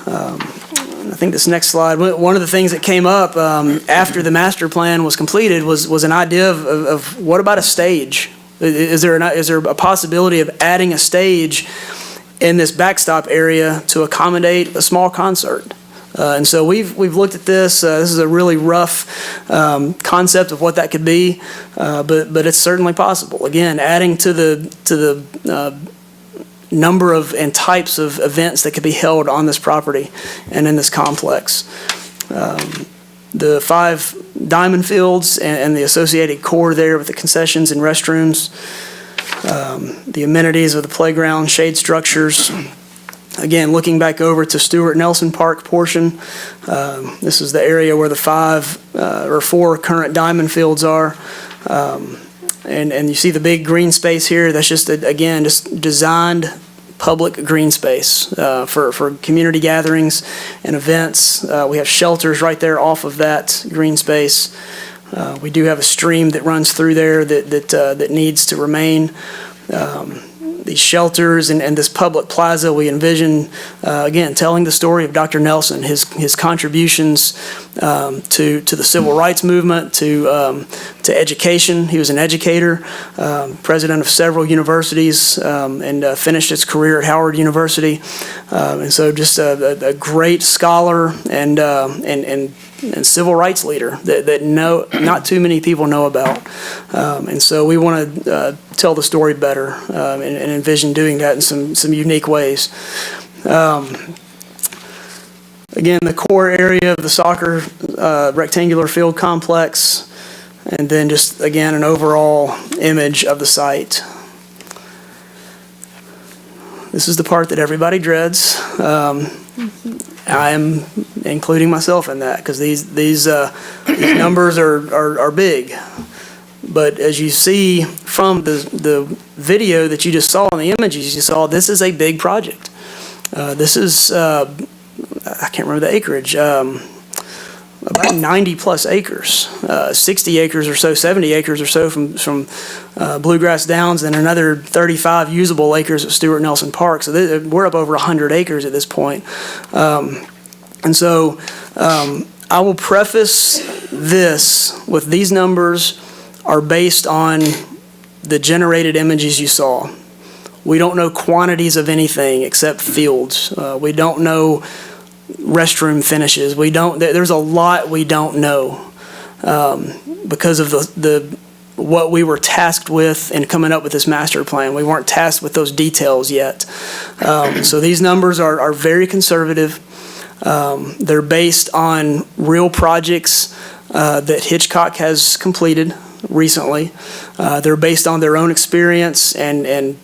I think this next slide, one of the things that came up after the master plan was completed was an idea of what about a stage? Is there a possibility of adding a stage in this backstop area to accommodate a small concert? And so we've looked at this. This is a really rough concept of what that could be, but it's certainly possible. Again, adding to the number of and types of events that could be held on this property and in this complex. The 5 diamond fields and the associated core there with the concessions and restrooms, the amenities of the playground, shade structures. Again, looking back over to Stuart Nelson Park portion, this is the area where the 4 current diamond fields are. And you see the big green space here. That's just, again, just designed public green space for community gatherings and events. We have shelters right there off of that green space. We do have a stream that runs through there that needs to remain. These shelters and this public plaza, we envision, again, telling the story of Dr. Nelson, his contributions to the civil rights movement, to education. He was an educator, president of several universities, and finished his career at Howard University. And so just a great scholar and civil rights leader that not too many people know about. And so we want to tell the story better and envision doing that in some unique ways. Again, the core area of the soccer rectangular field complex, and then just, again, an overall image of the site. This is the part that everybody dreads. I am including myself in that because these numbers are big. But as you see from the video that you just saw and the images you saw, this is a big project. This is, I can't remember the acreage, about 90 plus acres, 60 acres or so, 70 acres or so from Bluegrass Downs, and another 35 usable acres at Stuart Nelson Park. So we're up over 100 acres at this point. And so I will preface this with these numbers are based on the generated images you saw. We don't know quantities of anything except fields. We don't know restroom finishes. There's a lot we don't know because of what we were tasked with in coming up with this master plan. We weren't tasked with those details yet. So these numbers are very conservative. They're based on real projects that Hitchcock has completed recently. They're based on their own experience and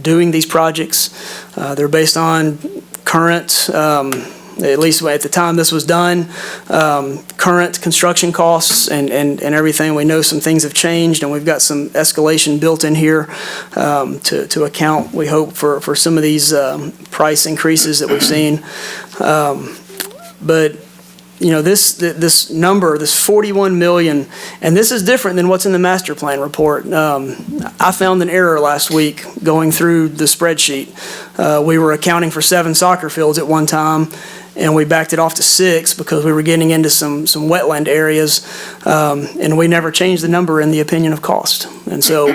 doing these projects. They're based on current, at least at the time this was done, current construction costs and everything. We know some things have changed, and we've got some escalation built in here to account, we hope, for some of these price increases that we've seen. But you know, this number, this 41 million, and this is different than what's in the master plan report. I found an error last week going through the spreadsheet. We were accounting for 7 soccer fields at one time, and we backed it off to 6 because we were getting into some wetland areas, and we never changed the number in the opinion of cost. And so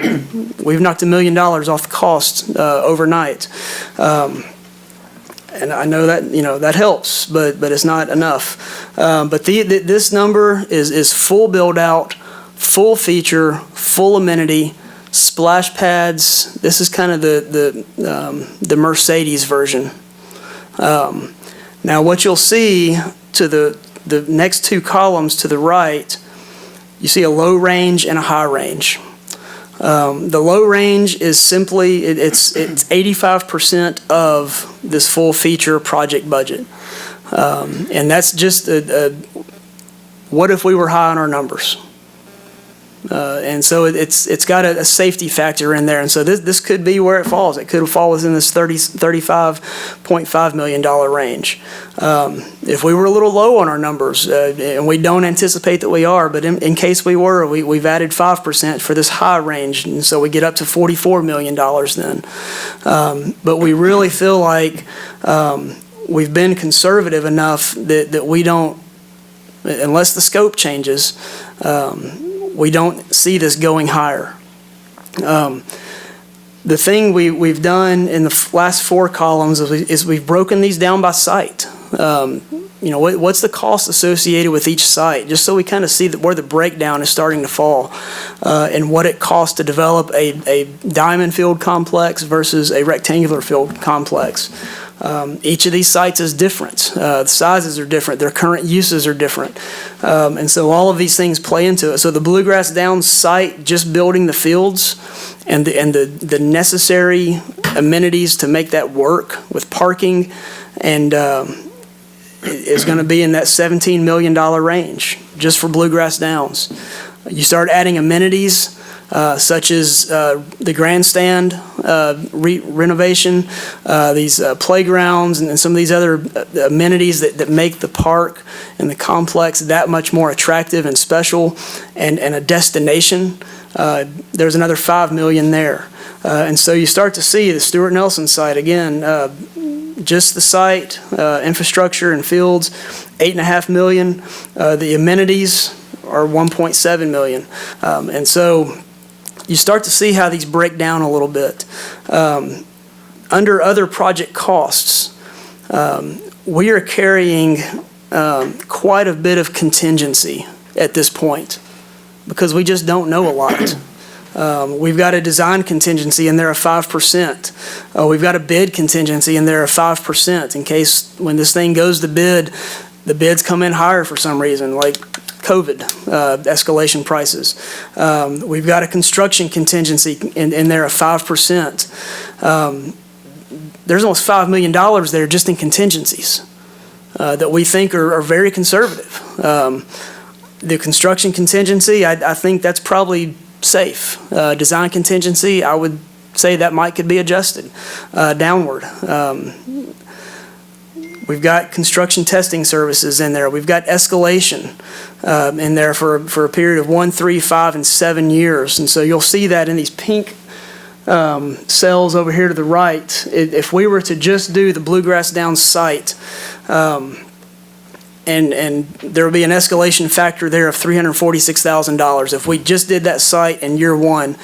we've knocked $1 million off the cost overnight. And I know that, that helps, but it's not enough. But this number is full build out, full feature, full amenity, splash pads. This is kind of the Mercedes version. Now what you'll see to the next two columns to the right, you see a low range and a high range. The low range is simply, it's 85% of this full feature project budget. And that's just what if we were high on our numbers? And so it's got a safety factor in there. And so this could be where it falls. It could fall within this $35.5 million range. If we were a little low on our numbers, and we don't anticipate that we are, but in case we were, we've added 5% for this high range. And so we get up to $44 million then. But we really feel like we've been conservative enough that we don't, unless the scope changes, we don't see this going higher. The thing we've done in the last four columns is we've broken these down by site. What's the cost associated with each site, just so we kind of see where the breakdown is starting to fall, and what it costs to develop a diamond field complex versus a rectangular field complex. Each of these sites is different. The sizes are different. Their current uses are different. And so all of these things play into it. So the Bluegrass Downs site, just building the fields and the necessary amenities to make that work with parking and is going to be in that $17 million range just for Bluegrass Downs. You start adding amenities such as the grandstand renovation, these playgrounds, and some of these other amenities that make the park and the complex that much more attractive and special and a destination. There's another $5 million there. And so you start to see the Stuart Nelson site, again, just the site, infrastructure and fields, $8.5 million. The amenities are $1.7 million. And so you start to see how these break down a little bit. Under other project costs, we are carrying quite a bit of contingency at this point because we just don't know a lot. We've got a design contingency in there of 5%. We've got a bid contingency in there of 5% in case when this thing goes to bid, the bids come in higher for some reason, like COVID, escalation prices. We've got a construction contingency in there of 5%. There's almost $5 million there just in contingencies that we think are very conservative. The construction contingency, I think that's probably safe. Design contingency, I would say that could be adjusted downward. We've got construction testing services in there. We've got escalation in there for a period of 1, 3, 5, and 7 years. And so you'll see that in these pink cells over here to the right. If we were to just do the Bluegrass Downs site, and there would be an escalation factor there of $346,000. If we just did that site in year 1,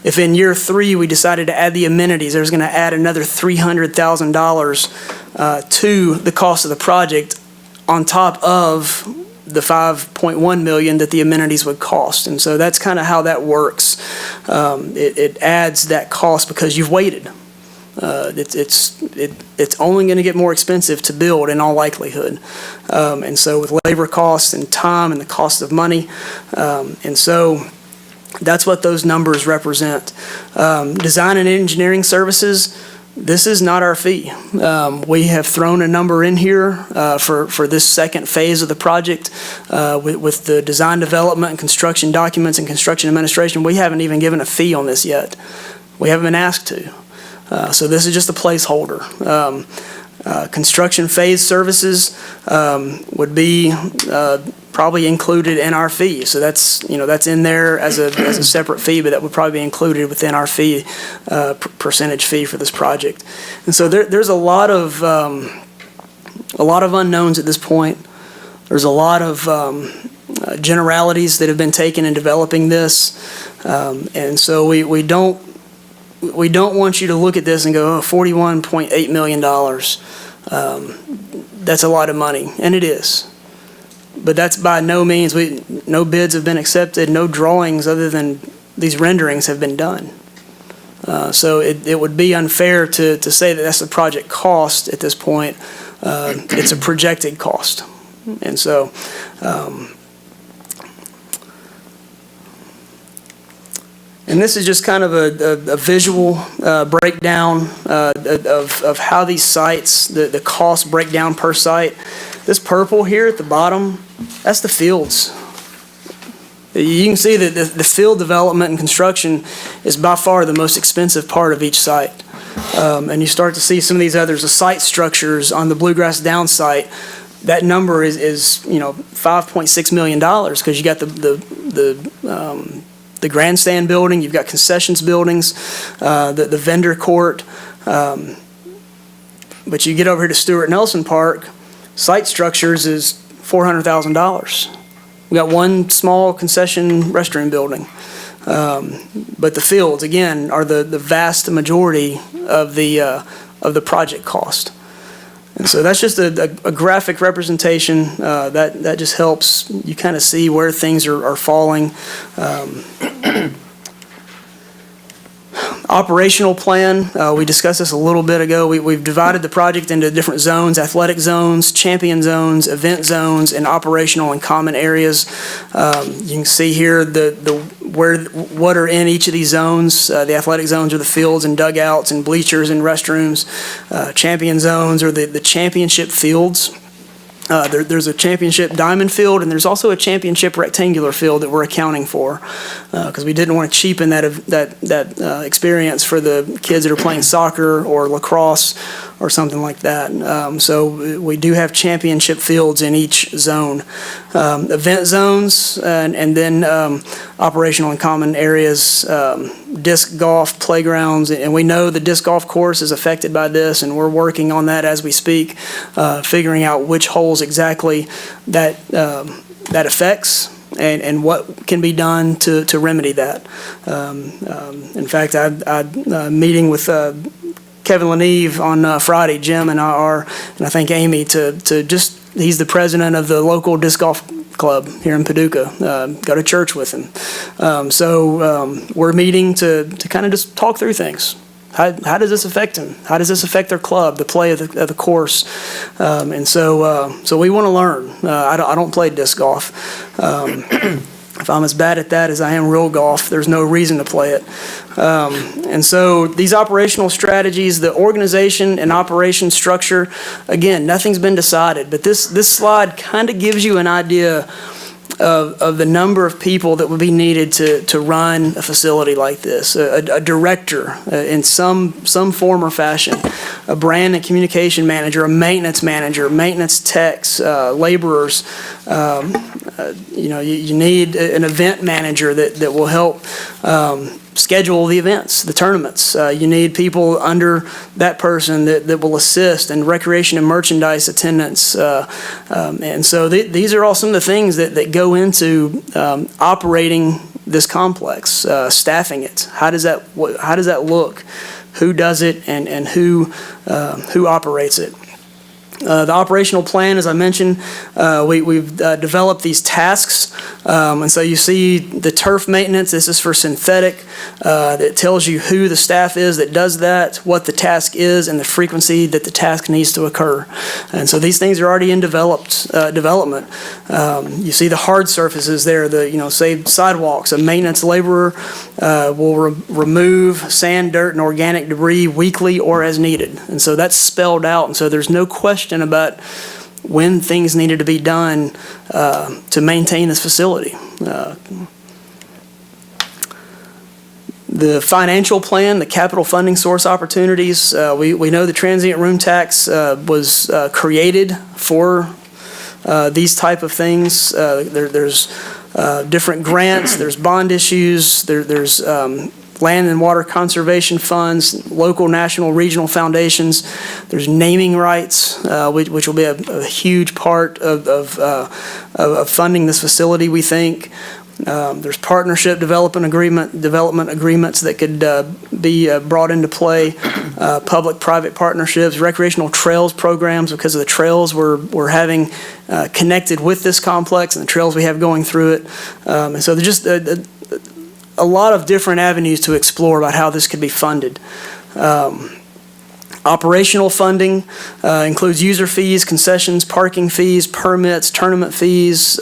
if in year 3 we decided to add the amenities, there's going to add another $300,000 to the cost of the project on top of the $5.1 million that the amenities would cost. And so that's kind of how that works. It adds that cost because you've waited. It's only going to get more expensive to build in all likelihood. And so with labor costs and time and the cost of money, and so that's what those numbers represent. Design and engineering services, this is not our fee. We have thrown a number in here for this second phase of the project with the design development and construction documents and construction administration. We haven't even given a fee on this yet. We haven't been asked to. So this is just a placeholder. Construction phase services would be probably included in our fee. So that's in there as a separate fee, but that would probably be included within our fee percentage fee for this project. And so there's a lot of unknowns at this point. There's a lot of generalities that have been taken in developing this, and so we don't want you to look at this and go, oh, $41.8 million. That's a lot of money, and it is. But that's by no means, no bids have been accepted, no drawings other than these renderings have been done. So it would be unfair to say that that's the project cost at this point. It's a projected cost. And so, and this is just kind of a visual breakdown of how these sites, the cost breakdown per site. This purple here at the bottom, that's the fields. You can see that the field development and construction is by far the most expensive part of each site. And you start to see some of these others, the site structures on the Bluegrass Down site. That number is $5.6 million because you got the grandstand building, you've got concessions buildings, the vendor court. But you get over here to Stuart Nelson Park, site structures is $400,000. We got one small concession restroom building. But the fields, again, are the vast majority of the project cost. And so that's just a graphic representation that just helps you kind of see where things are falling. Operational plan, we discussed this a little bit ago. We've divided the project into different zones: athletic zones, champion zones, event zones, and operational and common areas. You can see here what are in each of these zones. The athletic zones are the fields and dugouts and bleachers and restrooms. Champion zones are the championship fields. There's a championship diamond field, and there's also a championship rectangular field that we're accounting for, because we didn't want to cheapen that experience for the kids that are playing soccer or lacrosse or something like that. So we do have championship fields in each zone. Event zones, and then operational and common areas, disc golf playgrounds, and we know the disc golf course is affected by this, and we're working on that as we speak, figuring out which holes exactly that affects and what can be done to remedy that. In fact, I'm meeting with Kevin Leneve on Friday. Jim and I are, and I think Amy, to just, he's the president of the local disc golf club here in Paducah. Go to church with him. So we're meeting to kind of just talk through things. How does this affect them? How does this affect their club, the play of the course? And so we want to learn. I don't play disc golf. If I'm as bad at that as I am real golf, there's no reason to play it. And so these operational strategies, the organization and operation structure, again, nothing's been decided. But this slide kind of gives you an idea of the number of people that would be needed to run a facility like this. A director in some form or fashion, a brand and communication manager, a maintenance manager, maintenance techs, laborers. You need an event manager that will help schedule the events, the tournaments. You need people under that person that will assist in recreation and merchandise attendance. And so these are all some of the things that go into operating this complex, staffing it. How does that look? Who does it, and who operates it? The operational plan, as I mentioned, we've developed these tasks. And so you see the turf maintenance. This is for synthetic. That tells you who the staff is that does that, what the task is, and the frequency that the task needs to occur. And so these things are already in development. You see the hard surfaces there, say sidewalks. A maintenance laborer will remove sand, dirt, and organic debris weekly or as needed. And so that's spelled out. And so there's no question about when things needed to be done to maintain this facility. The financial plan, the capital funding source opportunities, we know the transient room tax was created for these type of things. There's different grants, there's bond issues, there's land and water conservation funds, local, national, regional foundations. There's naming rights, which will be a huge part of funding this facility, we think. There's partnership development agreements that could be brought into play, public-private partnerships, recreational trails programs because of the trails we're having connected with this complex and the trails we have going through it. And so there's just a lot of different avenues to explore about how this could be funded. Operational funding includes user fees, concessions, parking fees, permits, tournament fees,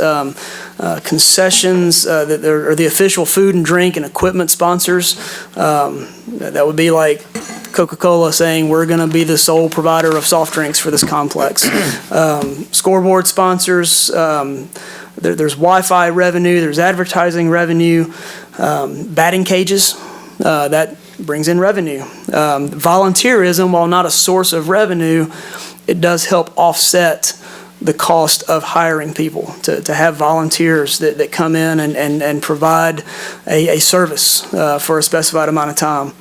concessions, or the official food and drink and equipment sponsors. That would be like Coca-Cola saying we're going to be the sole provider of soft drinks for this complex. Scoreboard sponsors, there's Wi-Fi revenue, there's advertising revenue, batting cages, that brings in revenue. Volunteerism, while not a source of revenue, it does help offset the cost of hiring people, to have volunteers that come in and provide a service for a specified amount of time.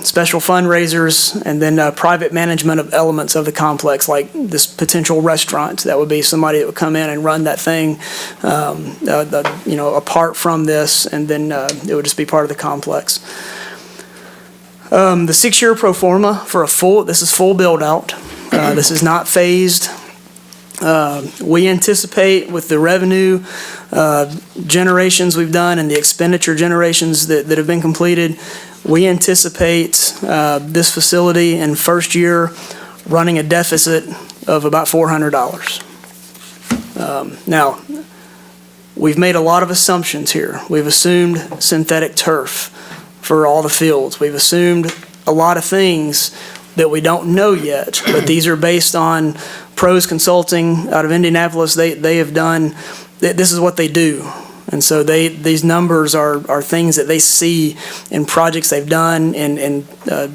Special fundraisers, and then private management of elements of the complex, like this potential restaurant. That would be somebody that would come in and run that thing, apart from this, and then it would just be part of the complex. The 6-year pro forma for this is full build out. This is not phased. We anticipate with the revenue generations we've done and the expenditure generations that have been completed, we anticipate this facility in first year running a deficit of about $400. Now, we've made a lot of assumptions here. We've assumed synthetic turf for all the fields. We've assumed a lot of things that we don't know yet, but these are based on Pros Consulting out of Indianapolis. They have done, this is what they do. And so these numbers are things that they see in projects they've done in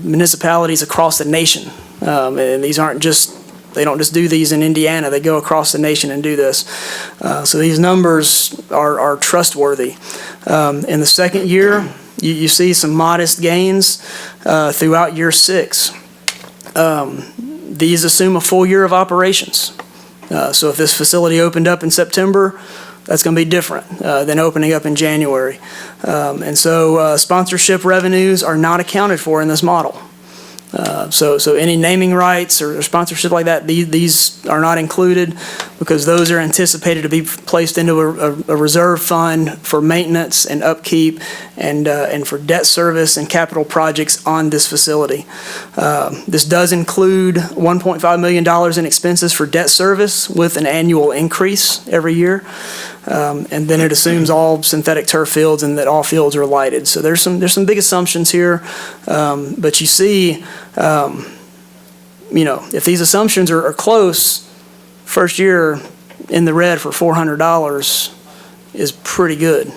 municipalities across the nation. And these aren't just, they don't just do these in Indiana, they go across the nation and do this. So these numbers are trustworthy. In the second year, you see some modest gains throughout year 6. These assume a full year of operations. So if this facility opened up in September, that's going to be different than opening up in January. And so sponsorship revenues are not accounted for in this model. So any naming rights or sponsorship like that, these are not included because those are anticipated to be placed into a reserve fund for maintenance and upkeep and for debt service and capital projects on this facility. This does include $1.5 million in expenses for debt service with an annual increase every year. And then it assumes all synthetic turf fields and that all fields are lighted. So there's some big assumptions here, but you see, if these assumptions are close, first year in the red for $400 is pretty good.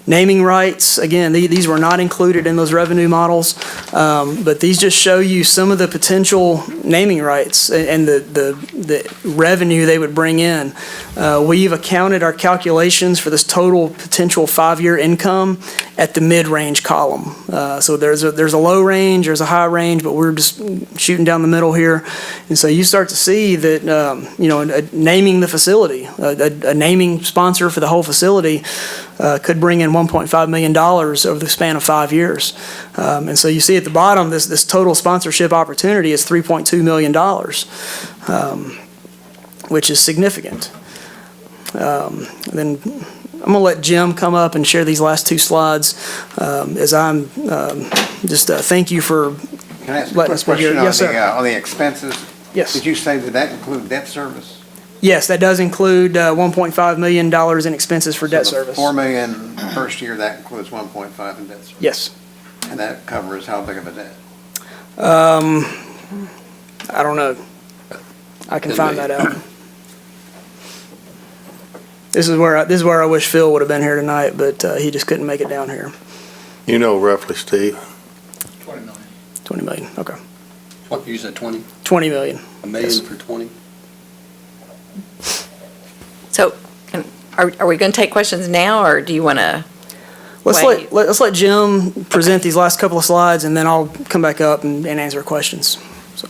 Naming rights, again, these were not included in those revenue models, but these just show you some of the potential naming rights and the revenue they would bring in. We've accounted our calculations for this total potential 5-year income at the mid-range column. So there's a low range, there's a high range, but we're just shooting down the middle here. And so you start to see that, naming the facility, a naming sponsor for the whole facility could bring in $1.5 million over the span of 5 years. And so you see at the bottom, this total sponsorship opportunity is $3.2 million, which is significant. Then I'm going to let Jim come up and share these last 2 slides as I'm just thank you for Can I ask a letting quick us be here. question Yes, sir. on the expenses? Yes. Did you say that include debt service? Yes, that does include $1.5 million in expenses for debt service. $4 million first year, that includes 1.5 in debt service? Yes. And that covers how big of a debt? I don't know. I can find that out. This is where I wish Phil would have been here tonight, but he just couldn't make it down here. You know roughly, Steve? 20 million. 20 million, okay. What, you said 20? 20 million. A million for 20? So, are we going to take questions now, or do you want to? Let's let Jim present these last couple of slides, and then I'll come back up and answer questions. So.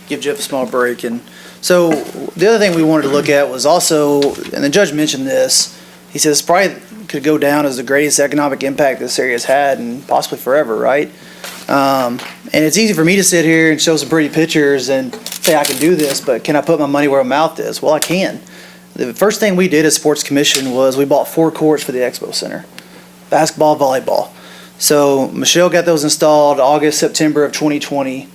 Give Jeff a small break, and So the other thing we wanted to look at was also, and the judge mentioned this, he says probably could go down as the greatest economic impact this area has had and possibly forever, right? And it's easy for me to sit here and show some pretty pictures and say I can do this, but can I put my money where my mouth is? Well, I can. The first thing we did as Sports Commission was we bought 4 courts for the Expo Center, basketball, volleyball. So Michelle got those installed August, September of 2020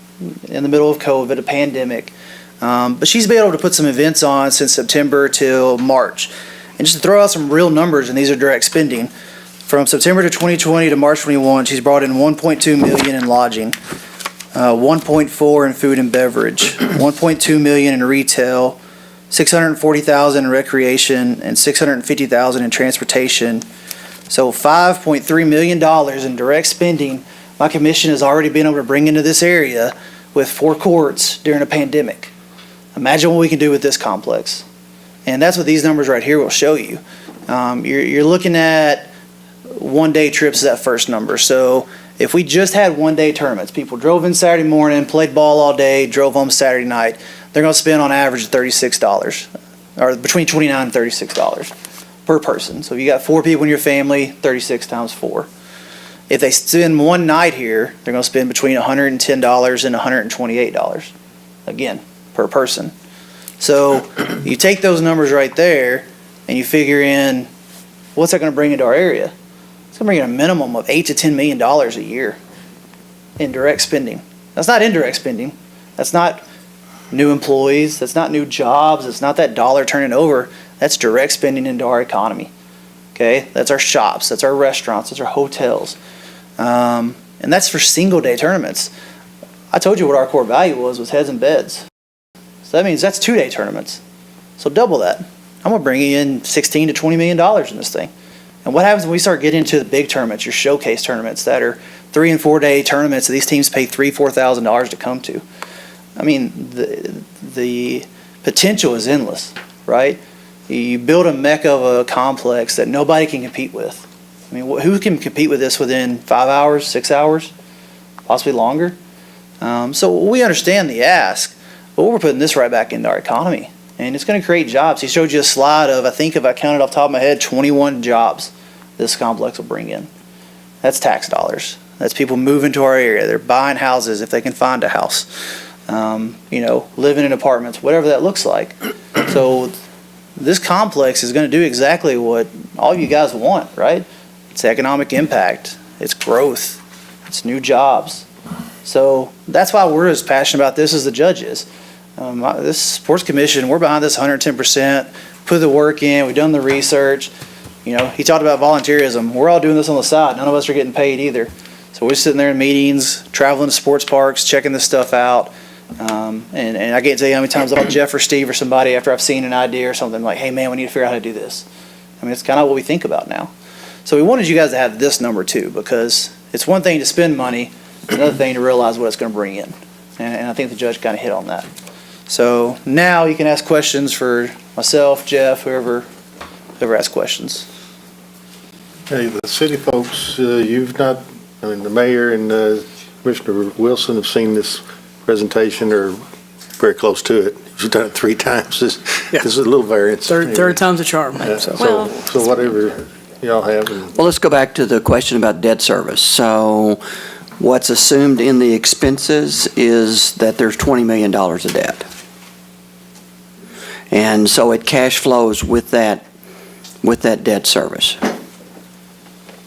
in the middle of COVID, a pandemic. But she's been able to put some events on since September till March. And just to throw out some real numbers, and these are direct spending, from September to 2020 to March 21, she's brought in $1.2 million in lodging, 1.4 in food and beverage, 1.2 million in retail, 640,000 in recreation, and 650,000 in transportation. So $5.3 million in direct spending my commission has already been able to bring into this area with 4 courts during a pandemic. Imagine what we can do with this complex. And that's what these numbers right here will show you. You're looking at one-day trips as that first number. So if we just had one-day tournaments, people drove in Saturday morning, played ball all day, drove home Saturday night, they're going to spend on average $36, or between $29 and $36 per person. So if you got 4 people in your family, 36 times 4. If they spend one night here, they're going to spend between $110 and $128, again, per person. So you take those numbers right there and you figure in what's that going to bring into our area. It's going to bring in a minimum of $8 to $10 million a year in direct spending. That's not indirect spending. That's not new employees. That's not new jobs. It's not that dollar turning over. That's direct spending into our economy. Okay, that's our shops. That's our restaurants. That's our hotels. And that's for single day tournaments. I told you what our core value was heads and beds. So that means that's 2-day tournaments. So double that. I'm going to bring in $16 to $20 million in this thing. And what happens when we start getting into the big tournaments, your showcase tournaments that are 3- and 4-day tournaments that these teams pay $3,000, $4,000 to come to? I mean, the potential is endless, right? You build a mecca of a complex that nobody can compete with. I mean, who can compete with this within 5 hours, 6 hours, possibly longer? So we understand the ask, but we're putting this right back into our economy. And it's going to create jobs. He showed you a slide of, I think if I counted off the top of my head, 21 jobs this complex will bring in. That's tax dollars. That's people moving to our area. They're buying houses if they can find a house. Living in apartments, whatever that looks like. So this complex is going to do exactly what all of you guys want, right? It's economic impact. It's growth. It's new jobs. So that's why we're as passionate about this as the judge is. This Sports Commission, we're behind this 110%, put the work in, we've done the research. He talked about volunteerism. We're all doing this on the side. None of us are getting paid either. So we're sitting there in meetings, traveling to sports parks, checking this stuff out. And I can't tell you how many times I'll call Jeff or Steve or somebody after I've seen an idea or something like, hey man, we need to figure out how to do this. I mean, it's kind of what we think about now. So we wanted you guys to have this number too, because it's one thing to spend money, it's another thing to realize what it's going to bring in. And I think the judge kind of hit on that. So now you can ask questions for myself, Jeff, whoever asks questions. Hey, the city folks, the mayor and Commissioner Wilson have seen this presentation or very close to it. You've done it 3 times. This is a little variance. Third time's a charm. Yeah, So. so whatever y'all have. Well, let's go back to the question about debt service. So what's assumed in the expenses is that there's $20 million of debt. And so it cash flows with that debt service.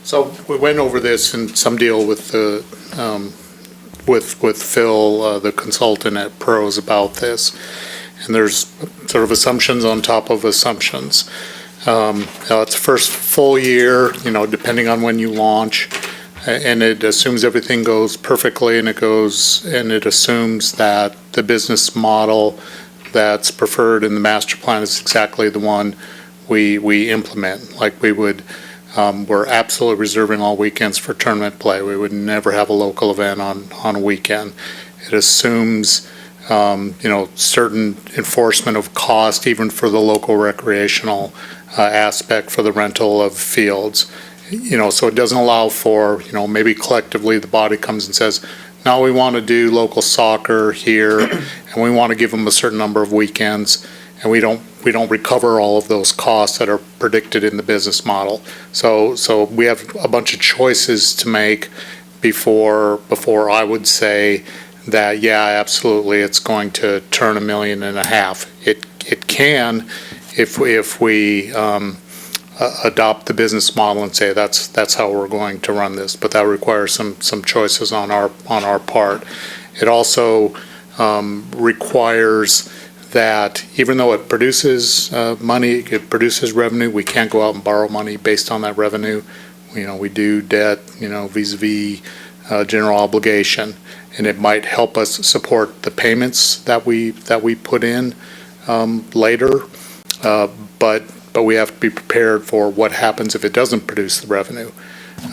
So we went over this in some deal with the, with Phil, the consultant at Pros about this. And there's sort of assumptions on top of assumptions. It's the first full year, depending on when you launch, and it assumes everything goes perfectly, and it assumes that the business model that's preferred in the master plan is exactly the one we implement. Like we're absolutely reserving all weekends for tournament play. We would never have a local event on a weekend. It assumes certain enforcement of cost, even for the local recreational aspect for the rental of fields. So it doesn't allow for, maybe collectively the body comes and says, now we want to do local soccer here, and we want to give them a certain number of weekends, and we don't recover all of those costs that are predicted in the business model. So we have a bunch of choices to make before I would say that, yeah, absolutely, it's going to turn $1.5 million. It can if we adopt the business model and say that's how we're going to run this, but that requires some choices on our part. It also requires that even though it produces money, it produces revenue, we can't go out and borrow money based on that revenue. We do debt, vis-a-vis general obligation, and it might help us support the payments that we put in later, but we have to be prepared for what happens if it doesn't produce the revenue.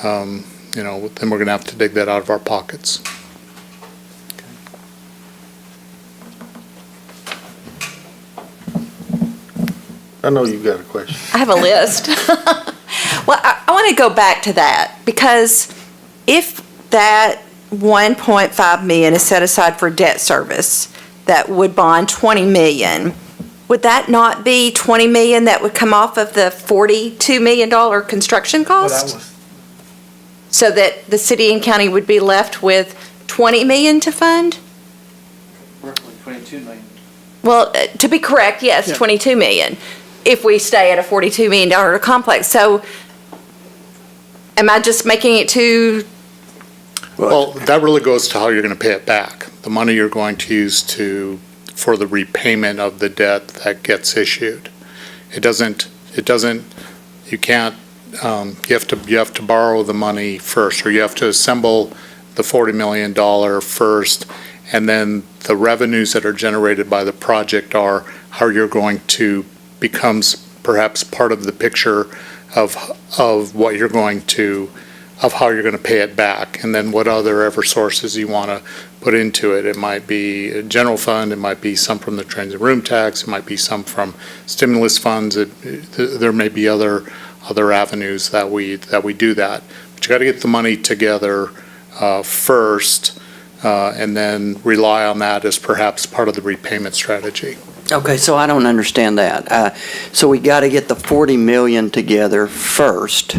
Then we're going to have to dig that out of our pockets. I know you've got a question. I have a list. Well, I want to go back to that, because if that 1.5 million is set aside for debt service, that would bond 20 million, would that not be 20 million that would come off of the $42 million construction cost? So that the city and county would be left with 20 million to fund? Roughly 22 million. Well, to be correct, yes, 22 million, if we stay at a $42 million complex. So am I just making it too? Well, that really goes to how you're going to pay it back. The money you're going to use for the repayment of the debt that gets issued. You can't, you have to borrow the money first, or you have to assemble the $40 million first, and then the revenues that are generated by the project are how you're going to becomes perhaps part of the picture of what you're going to, of how you're going to pay it back, and then what other ever sources you want to put into it. It might be a general fund, it might be some from the transit room tax, it might be some from stimulus funds. There may be other avenues that we do that. But you got to get the money together first, and then rely on that as perhaps part of the repayment strategy. Okay, so I don't understand that. So we got to get the 40 million together first,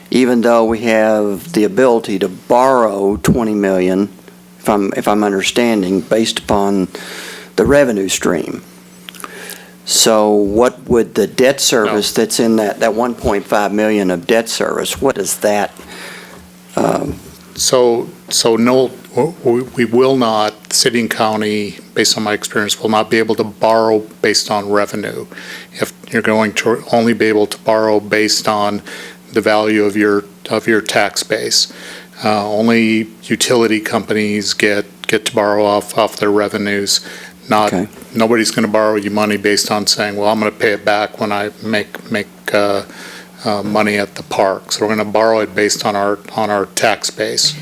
even though we have the ability to borrow 20 million, if I'm understanding, based upon the revenue stream. So what would the debt service that's in that 1.5 million of debt service, what is that? So no, we will not, city and county, based on my experience, will not be able to borrow based on revenue. If you're going to only be able to borrow based on the value of your tax base. Only utility companies get to borrow off their revenues. Nobody's going to borrow you money based on saying, well, I'm going to pay it back when I make money at the park. So we're going to borrow it based on our tax base,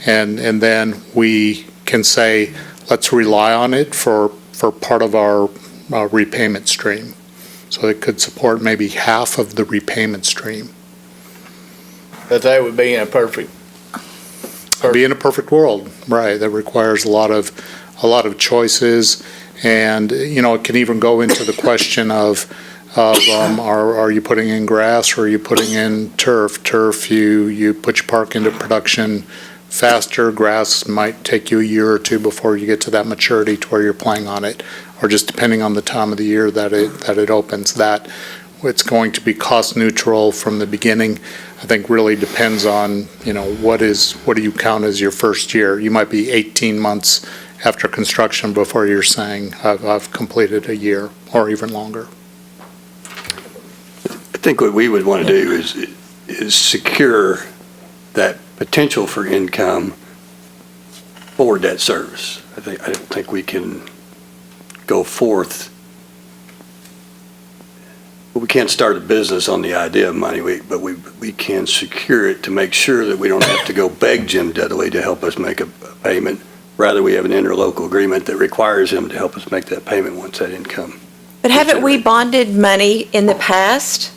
and then we can say, let's rely on it for part of our repayment stream. So it could support maybe half of the repayment stream. But that would be in a perfect. Be in a perfect world, right? That requires a lot of choices, and it can even go into the question of are you putting in grass or are you putting in turf? Turf, you put your park into production faster. Grass might take you a year or two before you get to that maturity to where you're playing on it, or just depending on the time of the year that it opens. That it's going to be cost neutral from the beginning. I think really depends on, what do you count as your first year? You might be 18 months after construction before you're saying, I've completed a year or even longer. I think what we would want to do is secure that potential for income for debt service. I don't think we can go forth. We can't start a business on the idea of money, but we can secure it to make sure that we don't have to go beg Jim Dudley to help us make a payment. Rather, we have an interlocal agreement that requires him to help us make that payment once that income. But haven't we bonded money in the past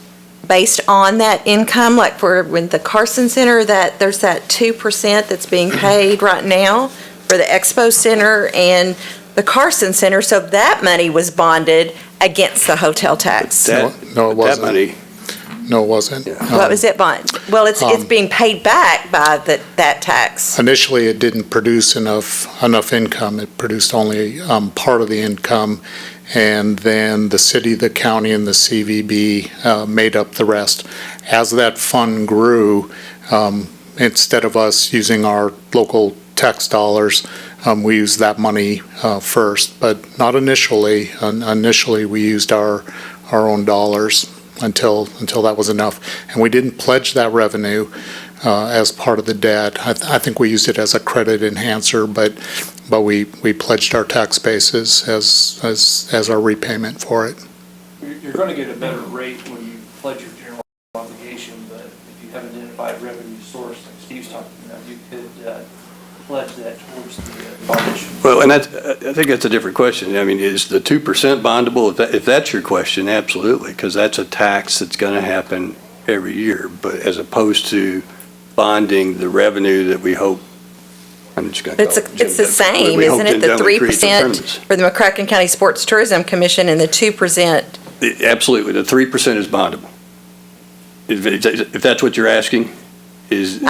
based on that income? Like for when the Carson Center, that there's that 2% that's being paid right now for the Expo Center and the Carson Center, so that money was bonded against the hotel tax. No, it That wasn't. money, No, it wasn't. What was it bond? Well, it's being paid back by that tax. Initially, it didn't produce enough income. It produced only part of the income, and then the city, the county, and the CVB made up the rest. As that fund grew, instead of us using our local tax dollars, we used that money first, but not initially. Initially, we used our own dollars until that was enough. And we didn't pledge that revenue as part of the debt. I think we used it as a credit enhancer, but we pledged our tax bases as our repayment for it. You're going to get a better rate when you pledge your general obligation, but if you have an identified revenue source, like Steve's talking about, you could pledge that towards the bond issue. well, and I think that's a different question. I mean, is the 2% bondable? If that's your question, absolutely, because that's a tax that's going to happen every year, but as opposed to bonding the revenue that we hope, I'm just going to call it. It's the same, isn't it? The 3% for the McCracken County Sports Tourism Commission and the 2%. Absolutely, the 3% is bondable. If that's what you're asking, is.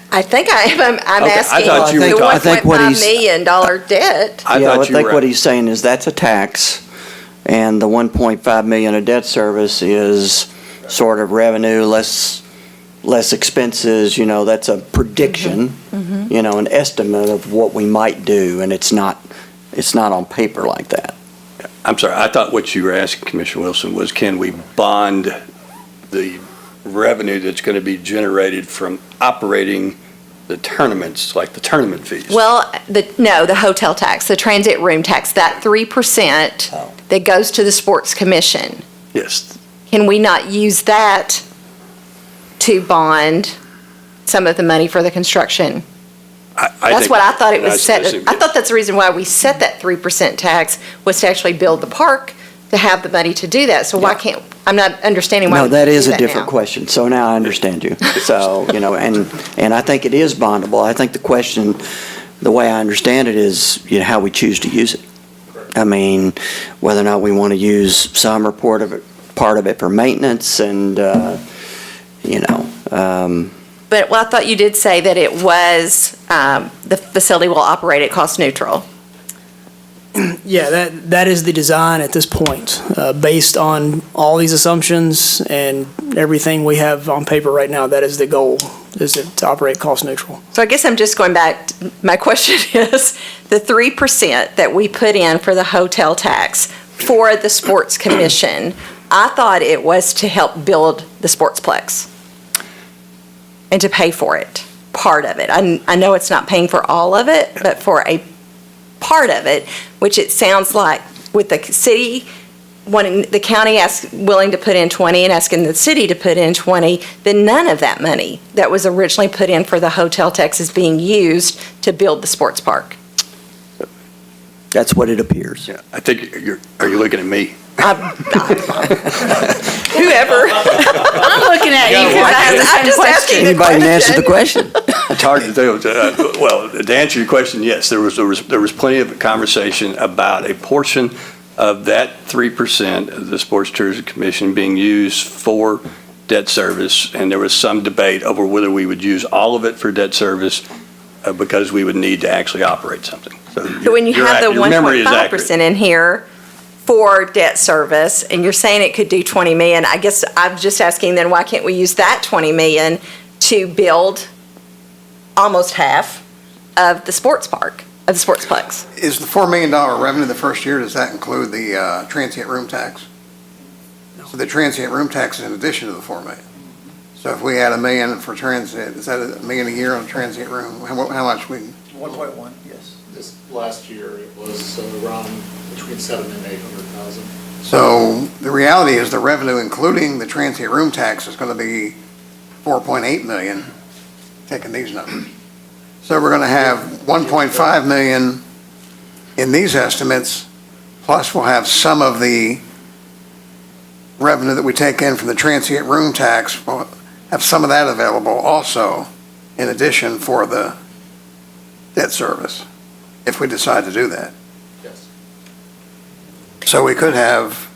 I think I'm Okay, I asking thought you were the talking- I think what $1.5 he's- million debt. I Yeah, I thought you think were. what he's saying is that's a tax, and the 1.5 million of debt service is sort of revenue, less expenses, that's a prediction, an estimate of what we might do, and it's not on paper like that. I'm sorry, I thought what you were asking, Commissioner Wilson, was can we bond the revenue that's going to be generated from operating the tournaments, like the tournament fees? Well, the hotel tax, the transit room tax, that 3% that goes to the Sports Commission. Yes. Can we not use that to bond some of the money for the construction? That's what I thought it was set. I thought that's the reason why we set that 3% tax was to actually build the park, to have the money to do that. So why can't, I'm not understanding why. No, we that can't is do a different now. question, so now I understand you. So, and I think it is bondable. I think the question, the way I understand it is, how we choose to use it. I mean, whether or not we want to use some or part of it for maintenance and, But, I thought you did say that it was, the facility will operate at cost neutral. Yeah, that is the design at this point, based on all these assumptions and everything we have on paper right now. That is the goal, is to operate cost neutral. So I guess I'm just going back, my question is, the 3% that we put in for the hotel tax for the Sports Commission, I thought it was to help build the Sportsplex and to pay for it, part of it. I know it's not paying for all of it, but for a part of it, which it sounds like with the city wanting, the county willing to put in 20 and asking the city to put in 20, then none of that money that was originally put in for the hotel tax is being used to build the sports park. that's what it appears. Yeah, I think are you looking at me? Whoever. I'm looking at you because I'm just asking the Anybody can answer the question. question. It's hard to do. Well, to answer your question, yes, there was plenty of conversation about a portion of that 3% of the Sports Tourism Commission being used for debt service, and there was some debate over whether we would use all of it for debt service because we would need to actually operate something. So when you have the your memory is 1.5% in here for debt service, and you're saying it could do 20 million, I guess I'm just asking then why can't we use that 20 million to build almost half of the sports park, of the Sportsplex? Is the $4 million revenue the first year, does that include the transient room tax? So the transient room tax is in addition to the $4 million. So if we had $1 million for transit, is that $1 million a year on transient room? How much we? 1.1, yes. This last year, it was around between 700,000 and 800,000. So the reality is the revenue, including the transient room tax, is going to be 4.8 million, taking these numbers. So we're going to have 1.5 million in these estimates, plus we'll have some of the revenue that we take in from the transient room tax, we'll have some of that available also in addition for the debt service. if we decide to do that. Yes. So we could have,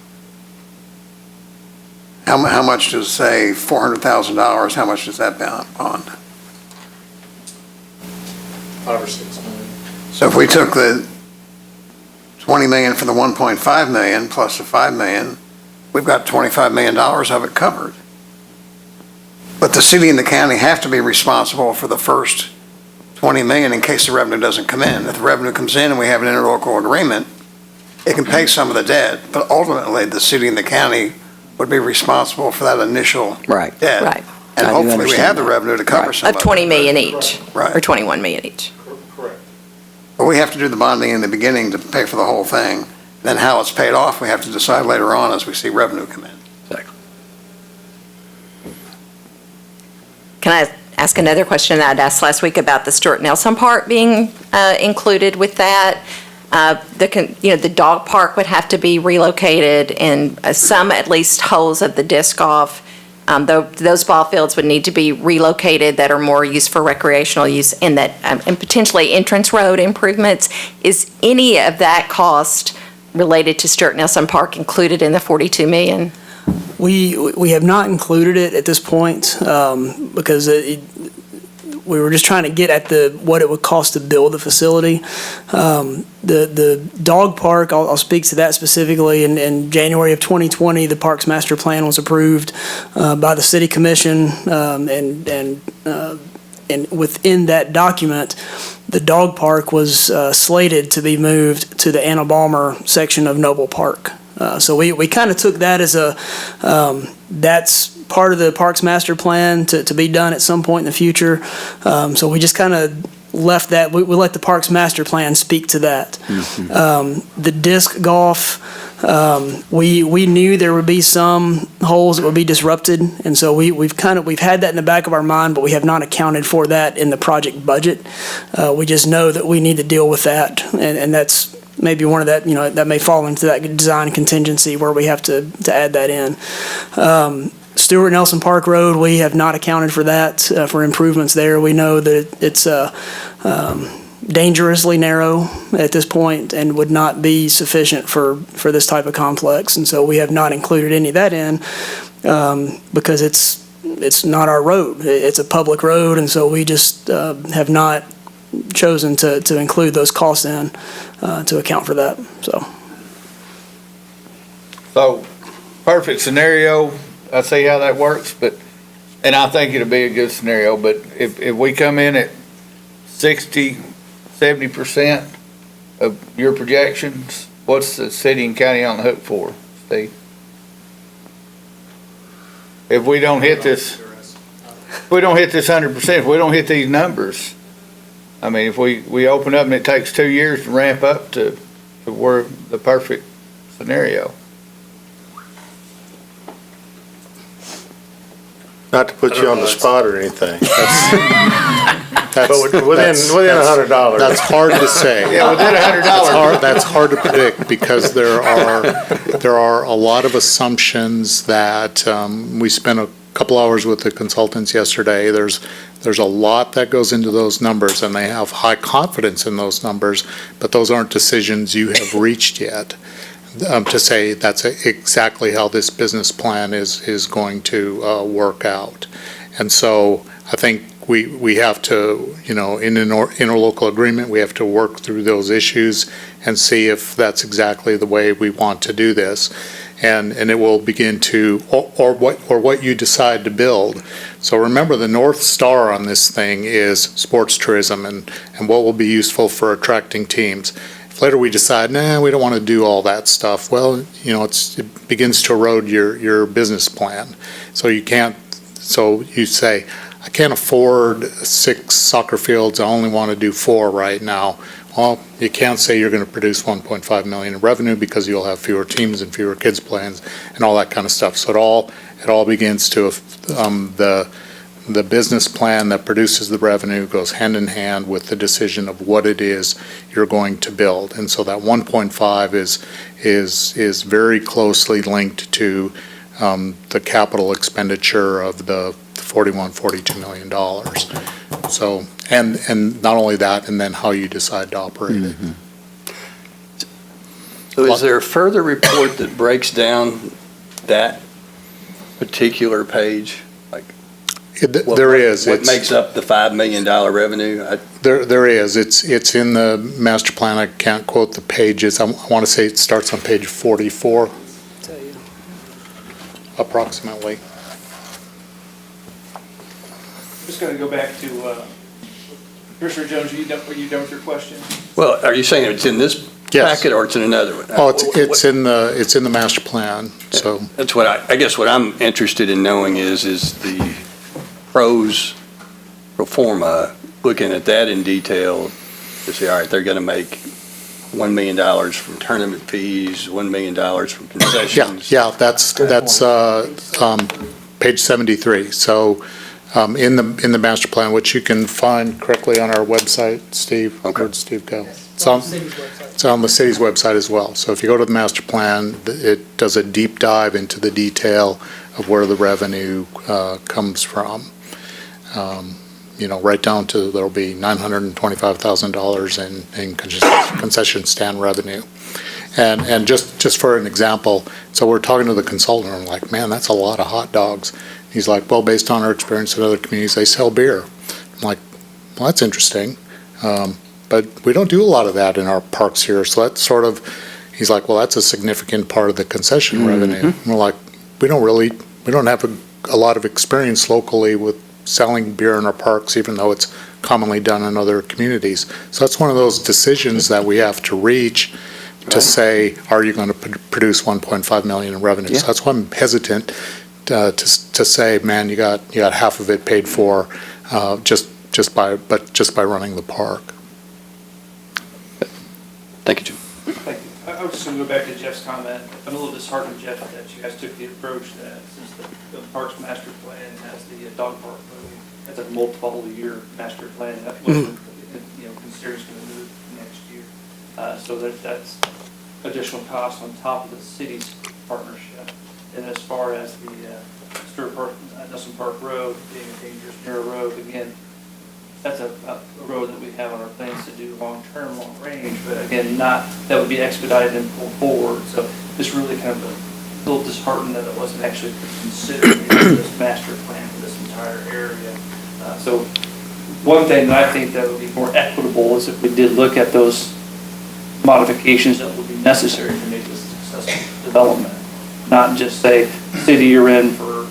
how much does, say, $400,000, how much does that bond? 5 or 6 million. So if we took the 20 million for the 1.5 million plus the 5 million, we've got $25 million of it covered. But the city and the county have to be responsible for the first 20 million in case the revenue doesn't come in. If the revenue comes in and we have an interlocal agreement, it can pay some of the debt, but ultimately the city and the county would be responsible for that initial Right. debt. Right. And I do hopefully we understand have the that. revenue to cover Right. some of Of it. 20 million each, Right. or 21 million each. Correct. But we have to do the bonding in the beginning to pay for the whole thing. Then how it's paid off, we have to decide later on as we see revenue come in. Can I ask another question that I'd asked last week about the Stuart Nelson Park being included with that? The dog park would have to be relocated, and some, at least, holes of the disc golf. Those ball fields would need to be relocated that are more used for recreational use, and potentially entrance road improvements. Is any of that cost related to Stuart Nelson Park included in the 42 million? We have not included it at this point because we were just trying to get at what it would cost to build the facility. The dog park, I'll speak to that specifically. In January of 2020, the Parks Master Plan was approved by the City Commission, and within that document, the dog park was slated to be moved to the Anna Balmer section of Noble Park. So we kind of took that as that's part of the Parks Master Plan to be done at some point in the future. So we just kind of left that, we let the Parks Master Plan speak to that. The disc golf, we knew there would be some holes that would be disrupted, and so we've had that in the back of our mind, but we have not accounted for that in the project budget. We just know that we need to deal with that, and that's maybe one of that, that may fall into that design contingency where we have to add that in. Stuart Nelson Park Road, we have not accounted for that, for improvements there. We know that it's dangerously narrow at this point and would not be sufficient for this type of complex, and so we have not included any of that in because it's not our road. It's a public road, and so we just have not chosen to include those costs in to account for that. So, perfect scenario, I see how that works, and I think it'll be a good scenario, but if we come in at 60, 70% of your projections, what's the city and county on the hook for, Steve? If we don't hit this, 100%, if we don't hit these numbers, I mean, if we open up and it takes 2 years to ramp up to where the perfect scenario. Not to put you on the spot or anything, That's, but within $100. that's hard to say. Yeah, within $100. That's hard to predict because there are a lot of assumptions that we spent a couple hours with the consultants yesterday. There's a lot that goes into those numbers, and they have high confidence in those numbers, but those aren't decisions you have reached yet. To say that's exactly how this business plan is going to work out. And so I think we have to, in an interlocal agreement, we have to work through those issues and see if that's exactly the way we want to do this. And it will begin to, or what you decide to build. So remember, the North Star on this thing is sports tourism and what will be useful for attracting teams. If later we decide, we don't want to do all that stuff, well, it begins to erode your business plan. So you say, I can't afford 6 soccer fields, I only want to do 4 right now. Well, you can't say you're going to produce 1.5 million in revenue because you'll have fewer teams and fewer kids playing and all that kind of stuff. So it all begins to the business plan that produces the revenue goes hand in hand with the decision of what it is you're going to build. And so that 1.5 is very closely linked to the capital expenditure of the $42 million. So, and not only that, and then how you decide to operate it. So is there a further report that breaks down that particular page? Like There is. What makes up the $5 million revenue? There is. It's in the master plan. I can't quote the pages. I want to say it starts on page 44, approximately. I'm just going to go back to, Commissioner Jones, are you done with your question? Well, are you saying it's in this Yes. packet or it's in another one? Oh, it's in the master plan, so. That's what I guess what I'm interested in knowing is the pros pro forma, looking at that in detail to say, all right, they're going to make $1 million from tournament fees, $1 million from concessions. Yeah, that's page 73. So in the master plan, which you can find correctly on our website, Steve. Okay. Where'd Steve go? It's on the city's website as well. So if you go to the master plan, it does a deep dive into the detail of where the revenue comes from. Right down to, there'll be $925,000 in concession stand revenue. And just for an example, so we're talking to the consultant, and I'm like, man, that's a lot of hot dogs. He's like, well, based on our experience in other communities, they sell beer. I'm like, well, that's interesting. But we don't do a lot of that in our parks here. So that's sort of, he's like, well, that's a significant part of the concession revenue. And we're like, we don't have a lot of experience locally with selling beer in our parks, even though it's commonly done in other communities. So that's one of those decisions that we have to reach to say, are you going to produce 1.5 million in revenue? Yeah. So that's why I'm hesitant to say, man, you got half of it paid for just by running the park. Thank you, Jim. Thank you. I was just going to go back to Jeff's comment. I'm a little disheartened, Jeff, that you guys took the approach that since the Parks Master Plan has the dog park moving, that's a multiple-year master plan that wasn't, considered going to move next year. So that's additional cost on top of the city's partnership. And as far as the Stewart Park, Nelson Park Road being a dangerous narrow road, again, that's a road that we have on our plans to do long-term, long-range, but again, that would be expedited and pulled forward. So just really kind of a little disheartened that it wasn't actually considered in this master plan for this entire area. So one thing that I think that would be more equitable is if we did look at those modifications that would be necessary to make this a successful development. Not just say, city, you're in for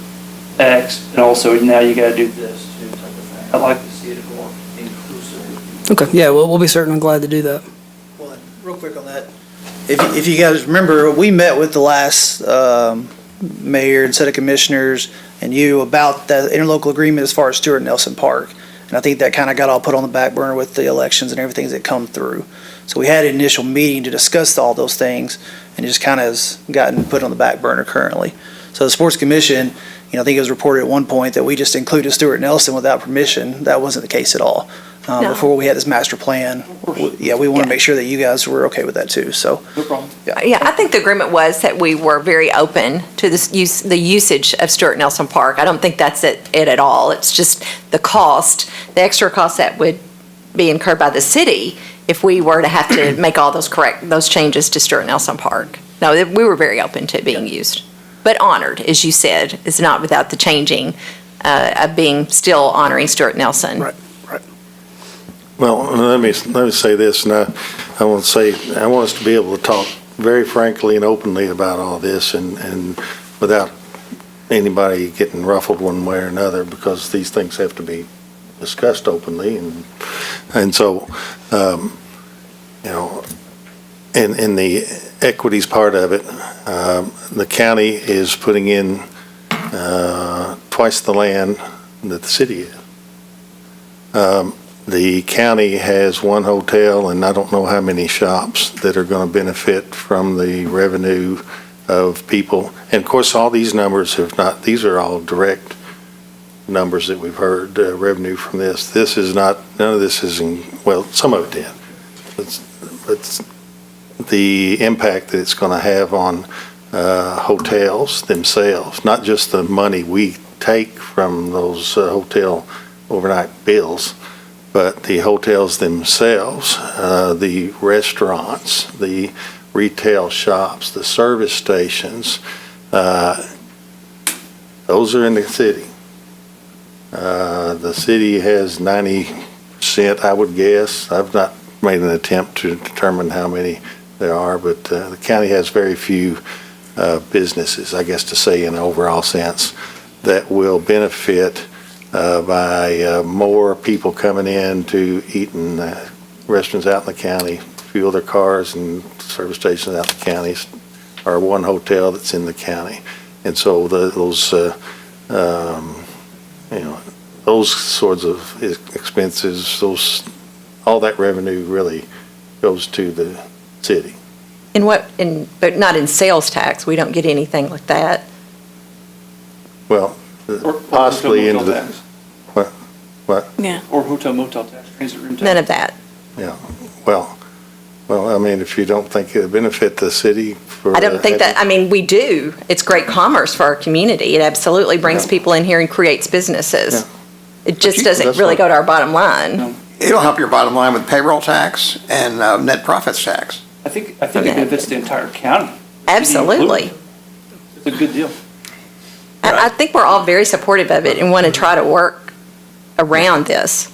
X, and also now you got to do this too, type of thing. I'd like to see it more inclusive. Okay, yeah, we'll be certainly glad to do that. Well, real quick on that, if you guys remember, we met with the last mayor and set of commissioners and you about that interlocal agreement as far as Stewart and Nelson Park. And I think that kind of got all put on the back burner with the elections and everything that come through. So we had an initial meeting to discuss all those things, and it just kind of has gotten put on the back burner currently. So the Sports Commission, I think it was reported at one point that we just included Stewart and Nelson without permission. That wasn't the case at all. No. Before we had this master plan, we want to make sure that you guys were okay with that too, so. No problem. Yeah, I think the agreement was that we were very open to the usage of Stewart Nelson Park. I don't think that's it at all. It's just the extra cost that would be incurred by the city if we were to have to make all those changes to Stewart Nelson Park. No, we were very open to it being used, but honored, as you said, is not without the changing of being still honoring Stewart Nelson. Right. Well, let me say this, and I want us to be able to talk very frankly and openly about all this, and without anybody getting ruffled one way or another, because these things have to be discussed openly, and so in the equities part of it, the county is putting in twice the land that the city is. The county has one hotel and I don't know how many shops that are going to benefit from the revenue of people. And of course, all these numbers these are all direct numbers that we've heard, revenue from this. This is not, none of this is, well, some of it did. But the impact that it's going to have on hotels themselves, not just the money we take from those hotel overnight bills, but the hotels themselves, the restaurants, the retail shops, the service stations, those are in the city. The city has 90%, I would guess. I've not made an attempt to determine how many there are, but the county has very few businesses, I guess to say in an overall sense, that will benefit by more people coming in to eat in restaurants out in the county, fuel their cars and service stations out in the counties, or one hotel that's in the county. And so those sorts of expenses, all that revenue really goes to the city. But not in sales tax, we don't get anything like that. Well, Or possibly hotel into motel the, tax. what? Yeah. Or hotel motel tax, transit room tax. None of that. Yeah, well, I mean, if you don't think it'd benefit the city for. I don't think that, I mean, we do. It's great commerce for our community. It absolutely brings people in here and creates businesses. Yeah. It just you- doesn't that's really what- go to our bottom line. No. It'll help your bottom line with payroll tax and net profits tax. I think it benefits the entire county. Absolutely. It's a good deal. I think we're all very supportive of it and want to try to work around this.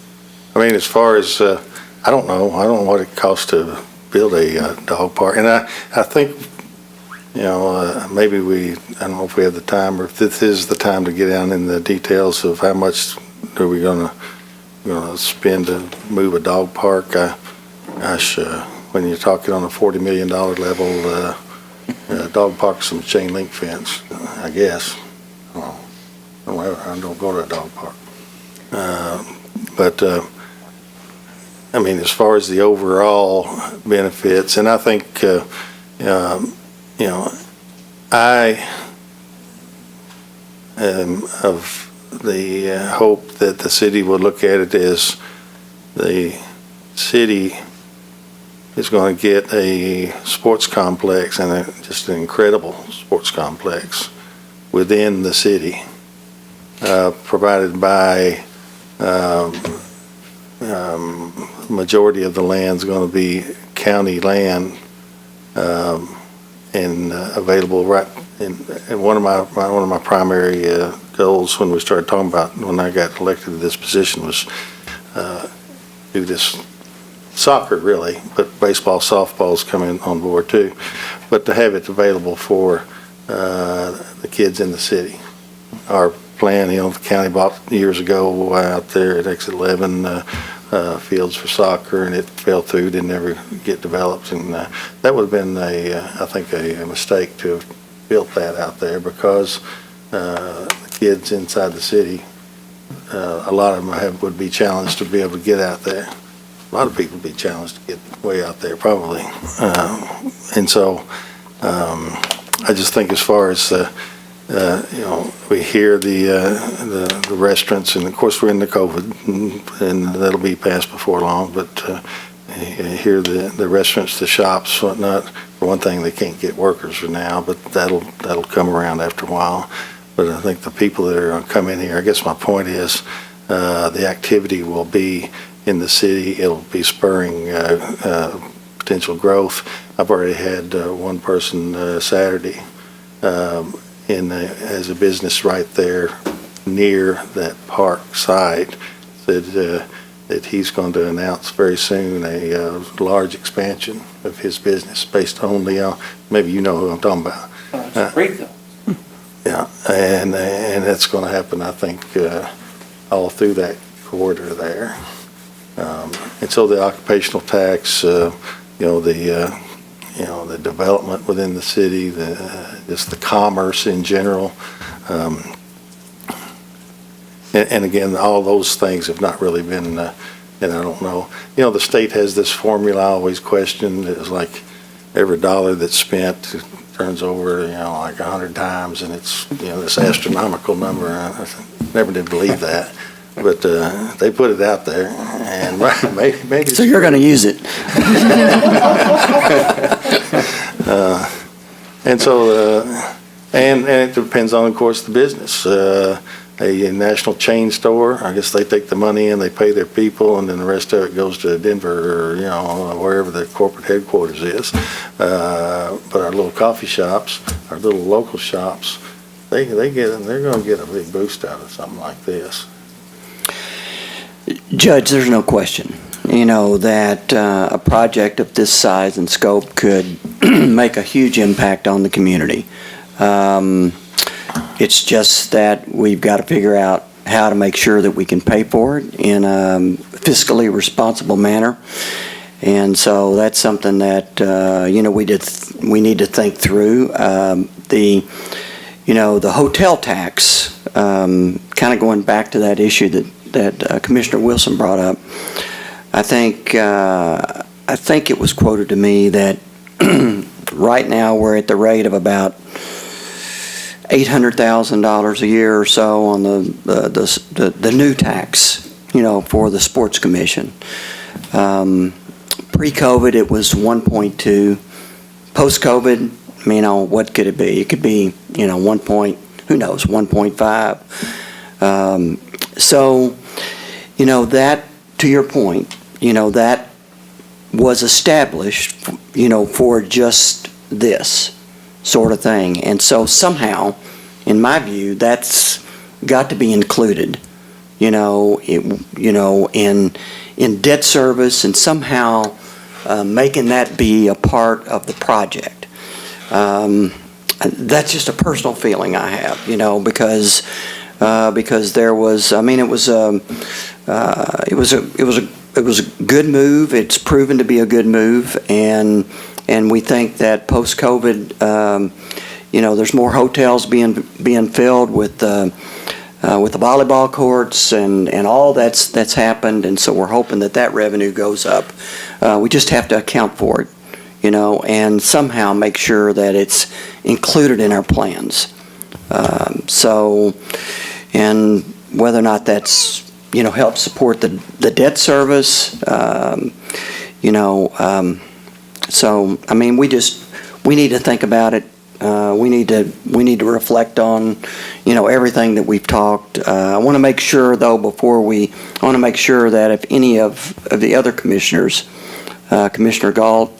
I mean, as far as, I don't know what it costs to build a dog park. And I think, maybe I don't know if we have the time or if this is the time to get down in the details of how much are we gonna spend to move a dog park. Gosh, when you're talking on a $40 million level, dog park, some chain link fence, I guess. I don't go to a dog park. But I mean, as far as the overall benefits, and I think, I am of the hope that the city will look at it as the city is going to get a sports complex, and just an incredible sports complex within the city, provided by majority of the land's going to be county land, and available right in one of my primary goals when we started talking about when I got elected to this position was do this soccer really, but baseball, softball's coming on board too, but to have it available for the kids in the city. Our plan, the county bought years ago out there at Exit 11 fields for soccer, and it fell through, didn't ever get developed, and that would have been I think a mistake to have built that out there, because the kids inside the city, a lot of them would be challenged to be able to get out there. A lot of people would be challenged to get way out there probably, and so I just think as far as we hear the restaurants, and of course we're in the COVID, and that'll be passed before long, but hear the restaurants, the shops, whatnot. For one thing, they can't get workers for now, but that'll come around after a while. But I think the people that are going to come in here, I guess my point is, the activity will be in the city. It'll be spurring potential growth. I've already had one person Saturday as a business right there near that park site said that he's going to announce very soon a large expansion of his business based only on, maybe you know who I'm talking about. It's great though. Yeah, and that's going to happen, I think, all through that corridor there. And so the occupational tax, the development within the city, just the commerce in general. And again, all those things have not really been, and I don't know. The state has this formula I always question. It's like every dollar that's spent turns over, like 100 times, and it's, this astronomical number. I never did believe that. But they put it out there, and maybe. So you're going to use it. And so, and it depends on, of course, the business. a national chain store. I guess they take the money in, they pay their people, and then the rest of it goes to Denver or, wherever the corporate headquarters is. But our little coffee shops, our little local shops, they're going to get a big boost out of something like this. Judge, there's no question, that a project of this size and scope could make a huge impact on the community. It's just that we've got to figure out how to make sure that we can pay for it in a fiscally responsible manner. And so that's something that, we need to think through. The hotel tax, kind of going back to that issue that Commissioner Wilson brought up, I think it was quoted to me that right now we're at the rate of about $800,000 a year or so on the new tax, for the Sports Commission. Pre-COVID, it was 1.2. Post-COVID, what could it be? It could be, 1.5. So, that, to your point, that was established, for just this sort of thing. And so somehow, in my view, that's got to be included, in debt service and somehow making that be a part of the project. That's just a personal feeling I have, because there was, it was a good move. It's proven to be a good move, and we think that post-COVID, there's more hotels being filled with the volleyball courts and all that's happened, and so we're hoping that revenue goes up. We just have to account for it, and somehow make sure that it's included in our plans. And whether or not that's help support the debt service, we need to think about it. We need to reflect on, everything that we've talked. I want to make sure, though, that if any of the other commissioners, Commissioner Galt.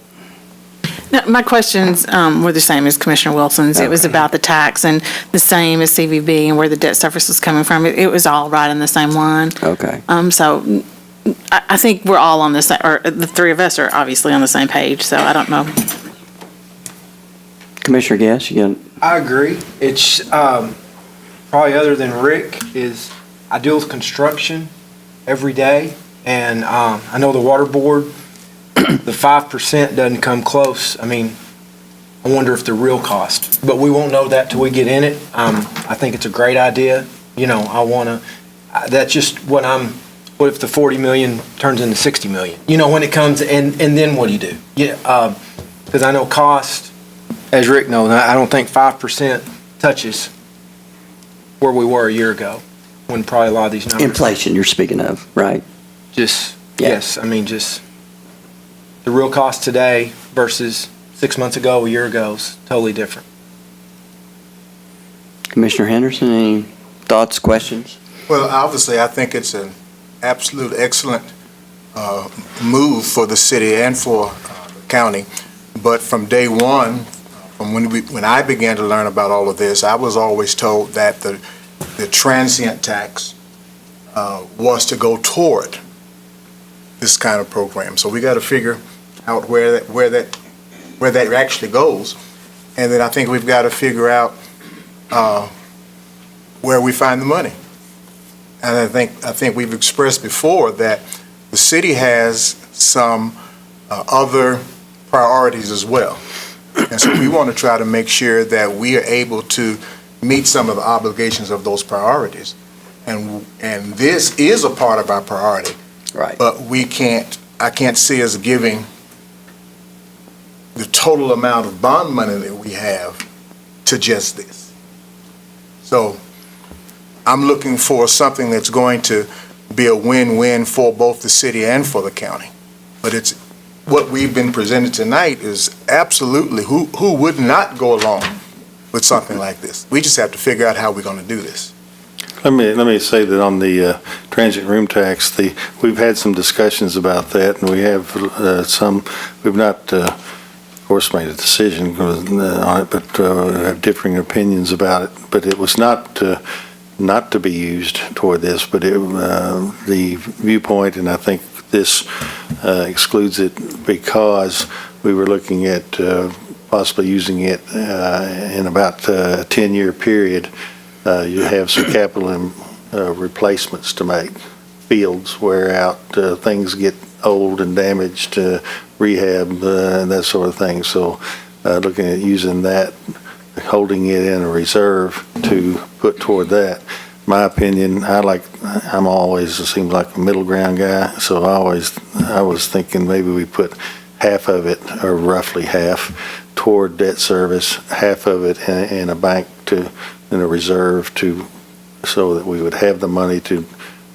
No, my questions were the same as Commissioner Wilson's. It was about the tax, and the same as CVB and where the debt service was coming from. It was all right in the same line. Okay. So I think we're all on the same, or the three of us are obviously on the same page, so I don't know. Commissioner Guess, I agree. It's probably, other than Rick, is I deal with construction every day, and I know the water board, the 5% doesn't come close. I wonder if the real cost, but we won't know that till we get in it. I think it's a great idea. That's just what if the 40 million turns into 60 million? When it comes, and then what do you do? Yeah, because I know cost, as Rick knows, I don't think 5% touches where we were a year ago, when probably a lot of these numbers. Inflation you're speaking of, right? Yes, just the real cost today versus 6 months ago, a year ago, is totally different. Commissioner Henderson, any thoughts, questions? Well, obviously, I think it's an absolute excellent move for the city and for the county. But from day one, from when I began to learn about all of this, I was always told that the transient tax was to go toward this kind of program. So we got to figure out where that actually goes, and then I think we've got to figure out where we find the money. And I think we've expressed before that the city has some other priorities as well. And so we want to try to make sure that we are able to meet some of the obligations of those priorities. And this is a part of our priority. Right. But I can't see us giving the total amount of bond money that we have to just this. So I'm looking for something that's going to be a win-win for both the city and for the county. But it's what we've been presented tonight is absolutely, who would not go along with something like this? We just have to figure out how we're going to do this. Let me say that on the transient room tax, we've had some discussions about that, and we have we've not, of course, made a decision on it, but have differing opinions about it. But it was not to be used toward this, but the viewpoint, and I think this excludes it because we were looking at possibly using it in about a 10-year period. You have some capital replacements to make. Fields wear out, things get old and damaged, rehab, and that sort of thing. So looking at using that, holding it in a reserve to put toward that. My opinion, I'm always, it seems like a middle ground guy, so I was thinking maybe we put half of it, or roughly half, toward debt service, half of it in a bank in a reserve so that we would have the money to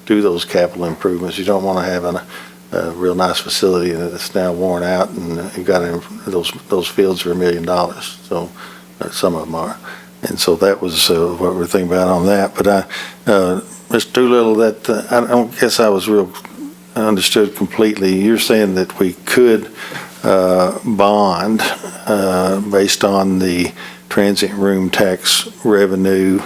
do those capital improvements. You don't want to have a real nice facility that's now worn out, and you've got those fields are $1 million, so some of them are. And so that was what we were thinking about on that. But Mr. Doolittle, I don't guess I was real understood completely. You're saying that we could bond based on the transient room tax revenue,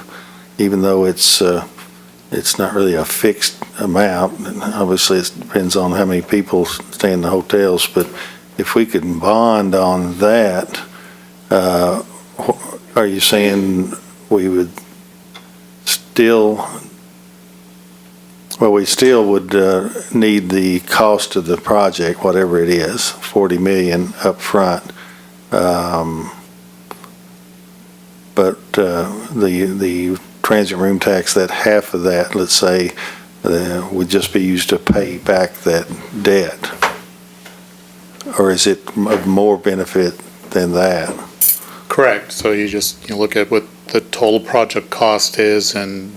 even though it's not really a fixed amount. And obviously, it depends on how many people stay in the hotels. But if we could bond on that, are you saying we would still? Well, we still would need the cost of the project, whatever it is, $40 million up front. But the transient room tax, that half of that, let's say, would just be used to pay back that debt. Or is it of more benefit than that? Correct. So you look at what the total project cost is and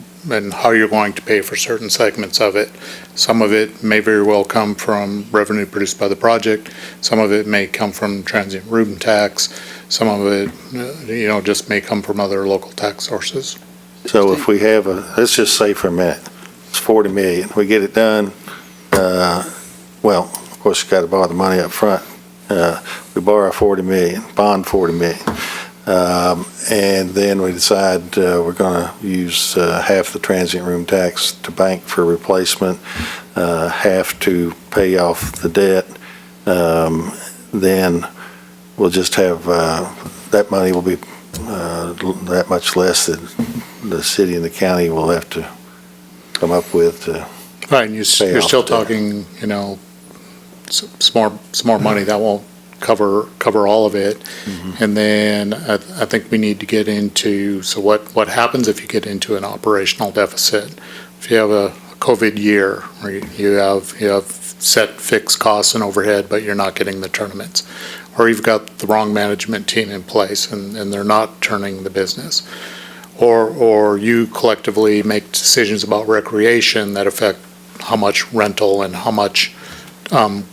how you're going to pay for certain segments of it. Some of it may very well come from revenue produced by the project. Some of it may come from transient room tax. Some of it, just may come from other local tax sources. So if we have let's just say for a minute, it's $40 million. We get it done. Well, of course, you got to borrow the money up front. We borrow $40 million, bond $40 million. And then we decide we're going to use half the transient room tax to bank for replacement, half to pay off the debt. Then we'll just have, that money will be that much less than the city and the county will have to come up with to Right, and you're still talking, some more money that won't cover all of it. Mm-hmm. And then I think we need to get into, so what happens if you get into an operational deficit? If you have a COVID year, or you have set fixed costs and overhead, but you're not getting the tournaments, or you've got the wrong management team in place and they're not turning the business, or you collectively make decisions about recreation that affect how much rental and how much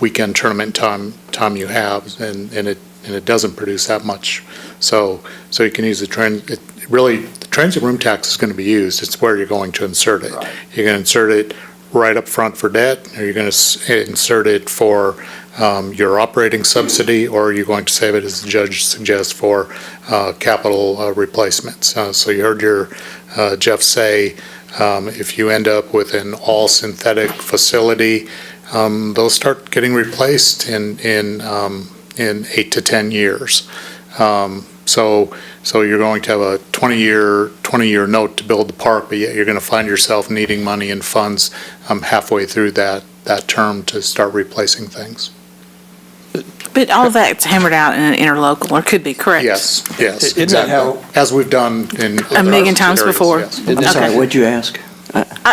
weekend tournament time you have, and it doesn't produce that much. So you can use the transient room tax is going to be used. It's where you're going to insert it. Right. You're going to insert it right up front for debt, or you're going to insert it for your operating subsidy, or are you going to save it, as the judge suggests, for capital replacements? So you heard your Jeff say, if you end up with an all synthetic facility, they'll start getting replaced in 8 to 10 years. So you're going to have a 20-year note to build the park, but yet you're going to find yourself needing money and funds halfway through that term to start replacing things. But all of that's hammered out in an interlocal, or could be, correct? Yes, Isn't that how- as we've done in A million times areas, before. yes. Isn't that Okay. what'd you ask?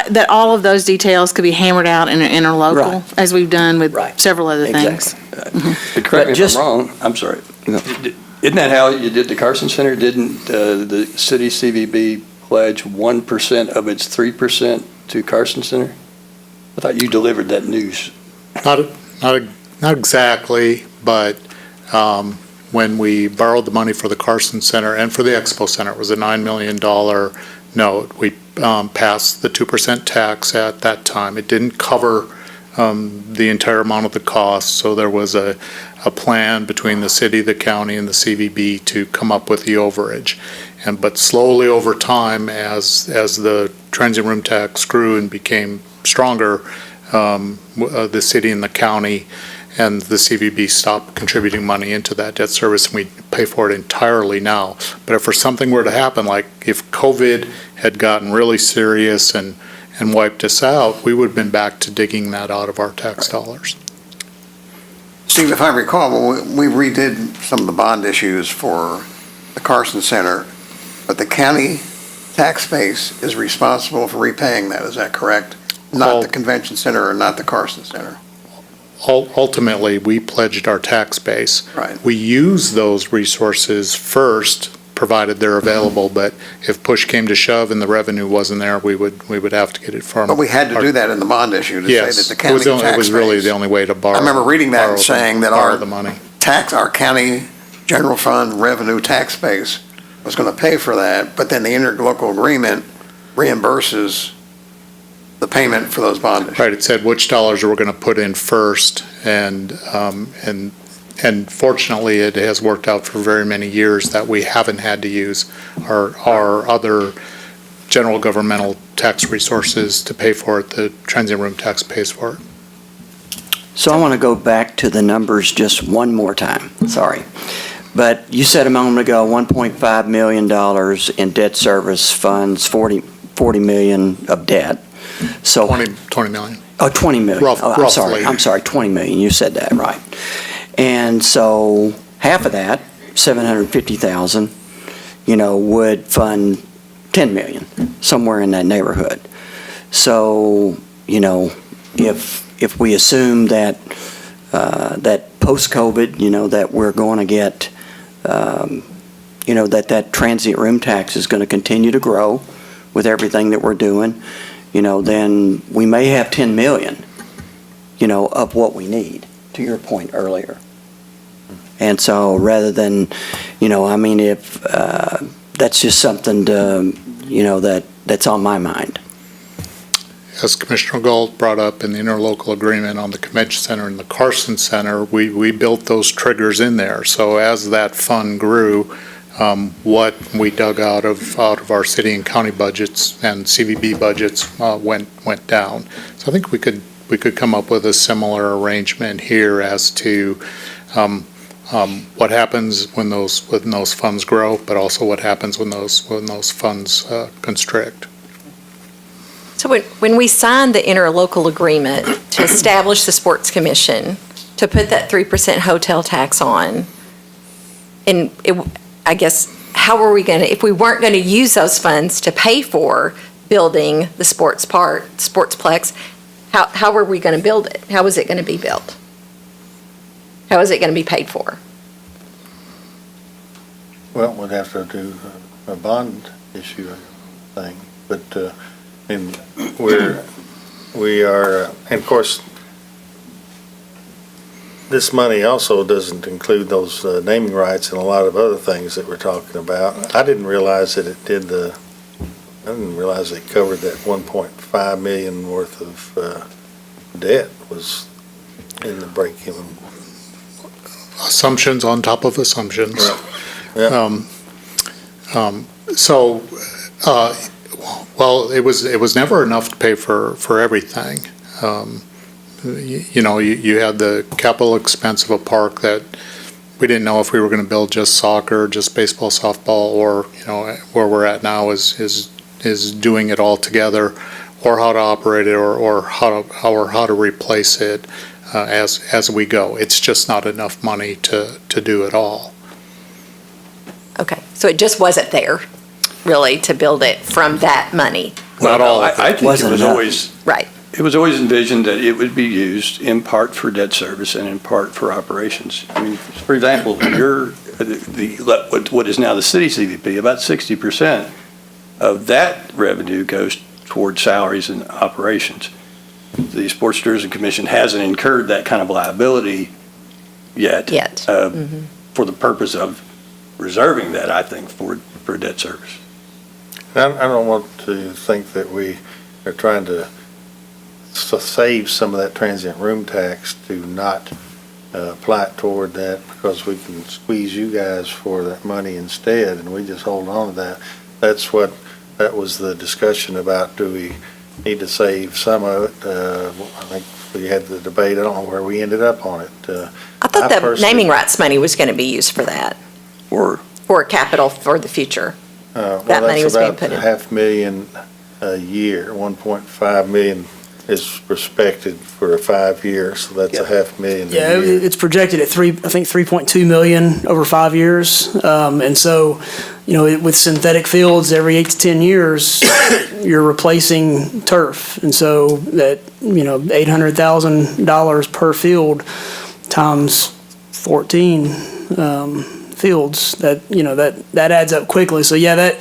That all of those details could be hammered out in an interlocal, Right. as we've done with Right. several other things. Exactly. But correct me if just- I'm wrong, I'm sorry. No. Isn't that how you did the Carson Center? Didn't the city CVB pledge 1% of its 3% to Carson Center? I thought you delivered that news. Not exactly, but when we borrowed the money for the Carson Center and for the Expo Center, it was a $9 million note. We pass the 2% tax at that time. It didn't cover the entire amount of the cost, so there was a plan between the city, the county, and the CVB to come up with the overage. But slowly over time, as the transient room tax grew and became stronger, the city and the county and the CVB stopped contributing money into that debt service, and we pay for it entirely now. But if something were to happen, like if COVID had gotten really serious and wiped us out, we would have been back to digging that out of our tax dollars. Steve, if I recall, we redid some of the bond issues for the Carson Center, but the county tax base is responsible for repaying that, is that correct? Not the convention center or not the Carson Center? Ultimately, we pledged our tax base. Right. We use those resources first, provided they're available, but if push came to shove and the revenue wasn't there, we would have to get it from. But we had to do that in the bond issue to say that the county tax base. It was really the only way to borrow. I remember reading that and saying that borrow the money. our county general fund revenue tax base was going to pay for that, but then the interlocal agreement reimburses the payment for those bond issues. Right, it said which dollars we're going to put in first, and fortunately, it has worked out for very many years that we haven't had to use our other general governmental tax resources to pay for it. The transient room tax pays for it. So I want to go back to the numbers just one more time, sorry. But you said a moment ago, $1.5 million in debt service funds, 40 million of debt. So 20 million. Oh, 20 million. Roughly. I'm sorry, 20 million. You said that right. And so half of that, 750,000, would fund 10 million, somewhere in that neighborhood. So, if we assume that that post-COVID, that we're going to get, that transient room tax is going to continue to grow with everything that we're doing, then we may have 10 million, of what we need, to your point earlier. And so rather than, if that's just something to, that's on my mind. As Commissioner Gold brought up in the interlocal agreement on the Convention Center and the Carson Center, we built those triggers in there. So as that fund grew, what we dug out of our city and county budgets and CVB budgets went down. So I think we could come up with a similar arrangement here as to what happens when those funds grow, but also what happens when those funds constrict. So when we signed the interlocal agreement to establish the Sports Commission, to put that 3% hotel tax on, and I guess, how were we going to, if we weren't going to use those funds to pay for building the sportsplex, how were we going to build it? How was it going to be built? How is it going to be paid for? Well, we'd have to do a bond issue thing, but, and we are, and of course, this money also doesn't include those naming rights and a lot of other things that we're talking about. I didn't realize that it covered that 1.5 million worth of debt was in the break-even. Assumptions on top of assumptions. Right. Yeah. Well, it was never enough to pay for everything. You had the capital expense of a park that we didn't know if we were going to build just soccer, just baseball, softball, or where we're at now is doing it all together, or how to operate it, or how to replace it as we go. It's just not enough money to do it all. Okay, so it just wasn't there, really, to build it from that money. Not all of it. I think it was always. Right. It was always envisioned that it would be used in part for debt service and in part for operations. I mean, for example, what is now the city CVP, about 60% of that revenue goes toward salaries and operations. The Sports Tourism Commission hasn't incurred that kind of liability yet. For the purpose of reserving that, I think, for debt service. I don't want to think that we are trying to save some of that transient room tax to not apply it toward that, because we can squeeze you guys for that money instead, and we just hold on to that. That was the discussion about, do we need to save some of it? I think we had the debate, I don't know where we ended up on it. I thought the personally- naming rights money was going to be used for that, for capital for the future. Well, That money was that's being put in. about $500,000 a year. 1.5 million is prospected for 5 years, so that's a $500,000 Yeah, a year. it's projected at 3.2 million over 5 years. And so, with synthetic fields, every 8 to 10 years, you're replacing turf. And so that, $800,000 per field times 14 fields, that adds up quickly. So yeah,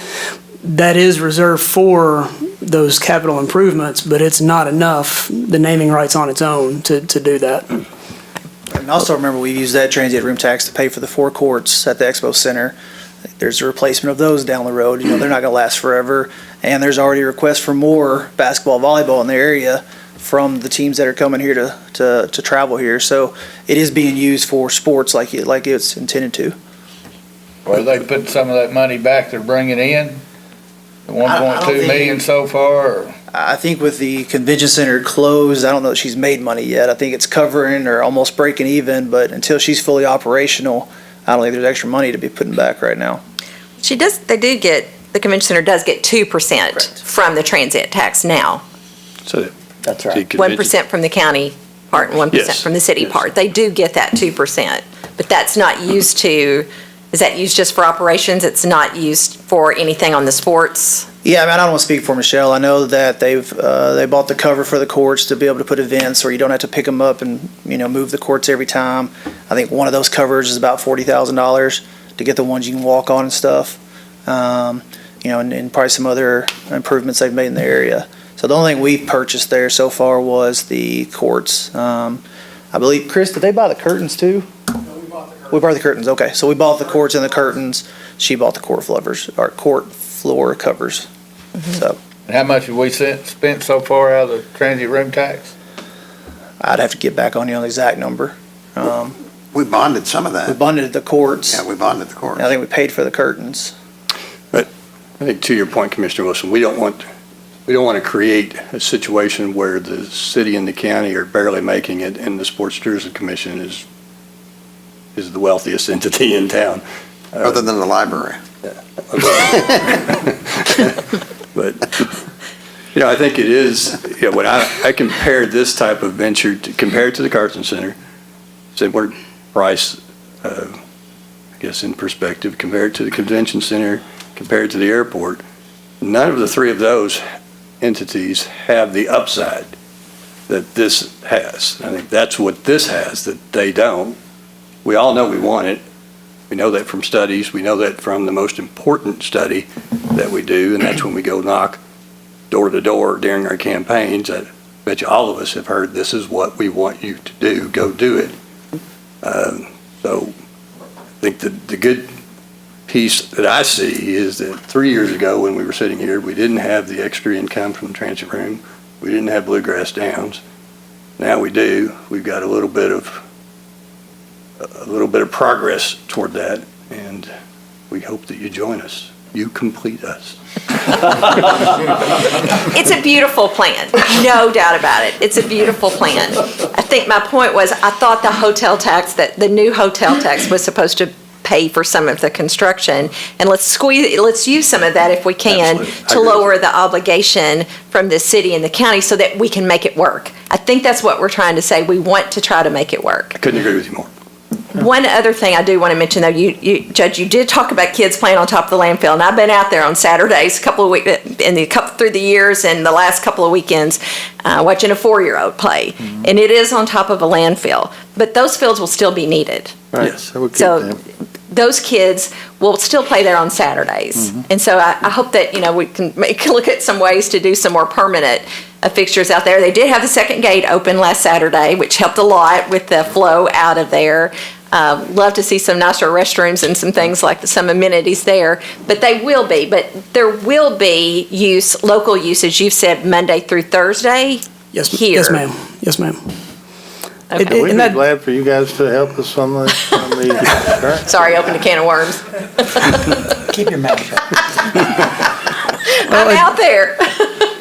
that is reserved for those capital improvements, but it's not enough, the naming rights on its own, to do that. And also remember, we've used that transient room tax to pay for the 4 courts at the Expo Center. There's a replacement of those down the road. They're not going to last forever. And there's already requests for more basketball, volleyball in the area from the teams that are coming here to travel here. So it is being used for sports like it's intended to. Well, they put some of that money back they're bringing in, the I don't 1.2 million think- so far, or? I think with the convention center closed, I don't know if she's made money yet. I think it's covering or almost breaking even, but until she's fully operational, I don't think there's extra money to be putting back right now. The convention center does get 2% from the transient tax now. So That's the 1% from the county part and 1% Yes, from the city yes. part. They do get that 2%, but that's not used to, is that used just for operations? It's not used for anything on the sports? Yeah, I mean, I don't want to speak for Michelle. I know that they bought the cover for the courts to be able to put events where you don't have to pick them up and, move the courts every time. I think one of those covers is about $40,000 to get the ones you can walk on and stuff. And probably some other improvements they've made in the area. So the only thing we've purchased there so far was the courts. I believe, Chris, did they buy the curtains too? No, we bought the curtains. We bought the curtains, okay. So we bought the courts and the curtains. She bought the court floor covers. So And how much have we spent so far out of the transient room tax? I'd have to get back on you on the exact number. We bonded some of We that. bonded the courts. Yeah, we bonded the courts. I think we paid for the curtains. I think to your point, Commissioner Wilson, we don't want to create a situation where the city and the county are barely making it, and the Sports Tourism Commission is the wealthiest entity in town. Other than the library. But, I think it is, when I compared this type of venture, compared to the Carson Center, similar price, I guess in perspective, compared to the convention center, compared to the airport, none of the three of those entities have the upside that this has. I think that's what this has that they don't. We all know we want it. We know that from studies. We know that from the most important study that we do, and that's when we go knock door to door during our campaigns. I bet you all of us have heard, this is what we want you to do. Go do it. So I think the good piece that I see is that 3 years ago when we were sitting here, we didn't have the extra income from the transient room. We didn't have Bluegrass Downs. Now we do. We've got a little bit of progress toward that, and we hope that you join us. You complete us. It's a beautiful plan, no doubt about it. It's a beautiful plan. I think my point was, I thought the hotel tax, that the new hotel tax was supposed to pay for some of the construction, and let's use some of that if we can Absolutely. I to agree. lower the obligation from the city and the county so that we can make it work. I think that's what we're trying to say. We want to try to make it work. I couldn't agree with you more. One other thing I do want to mention, though, you Judge, you did talk about kids playing on top of the landfill, and I've been out there on Saturdays through the years and the last couple of weekends watching a 4-year-old play, and it is on top of a landfill. But those fields will still be needed. Yes. I would keep So them. those kids will still play there on Saturdays. And so I hope that, we can look at some ways to do some more permanent fixtures out there. They did have the second gate open last Saturday, which helped a lot with the flow out of there. Love to see some nicer restrooms and some things like some amenities there, but there will be local usage. You've said Monday through Thursday? Yes, here. yes, ma'am. Yes, ma'am. Okay. We'd be glad for you guys to help us on the. Sorry, opened a can of worms. Keep your mouth shut. I'm out there.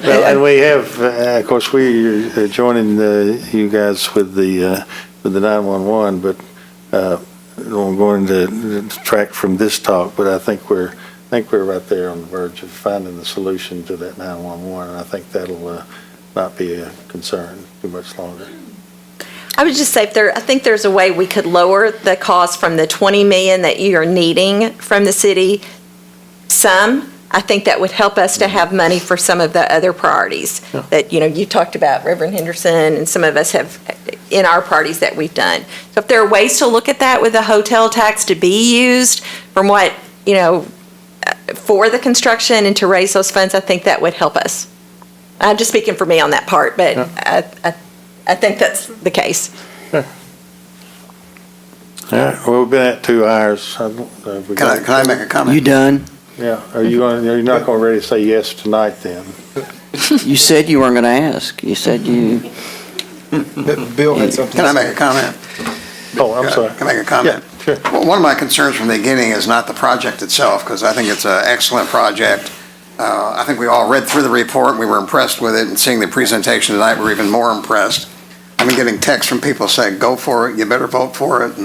Well, and we have, of course, we are joining you guys with the 911, but I'm going to detract from this talk, but I think we're right there on the verge of finding the solution to that 911, and I think that'll not be a concern too much longer. I would just say I think there's a way we could lower the cost from the $20 million that you are needing from the city. I think that would help us to have money for some of the other priorities that, you talked about, Reverend Henderson, and some of us have in our priorities that we've done. So if there are ways to look at that with the hotel tax to be used from what, for the construction and to raise those funds, I think that would help us. I'm just speaking for me on that part, but I think that's the case. All right, well, we've been at 2 hours. Can I make a comment? You done? Yeah, are you not going to ready to say yes tonight then? You said you weren't going to ask. You said you. Bill had something. Can I make a comment? Oh, I'm sorry. Can I make a comment? Yeah, sure. Well, one of my concerns from the beginning is not the project itself, because I think it's an excellent project. I think we all read through the report, we were impressed with it, and seeing the presentation tonight, we're even more impressed. I've been getting texts from people saying, go for it, you better vote for it,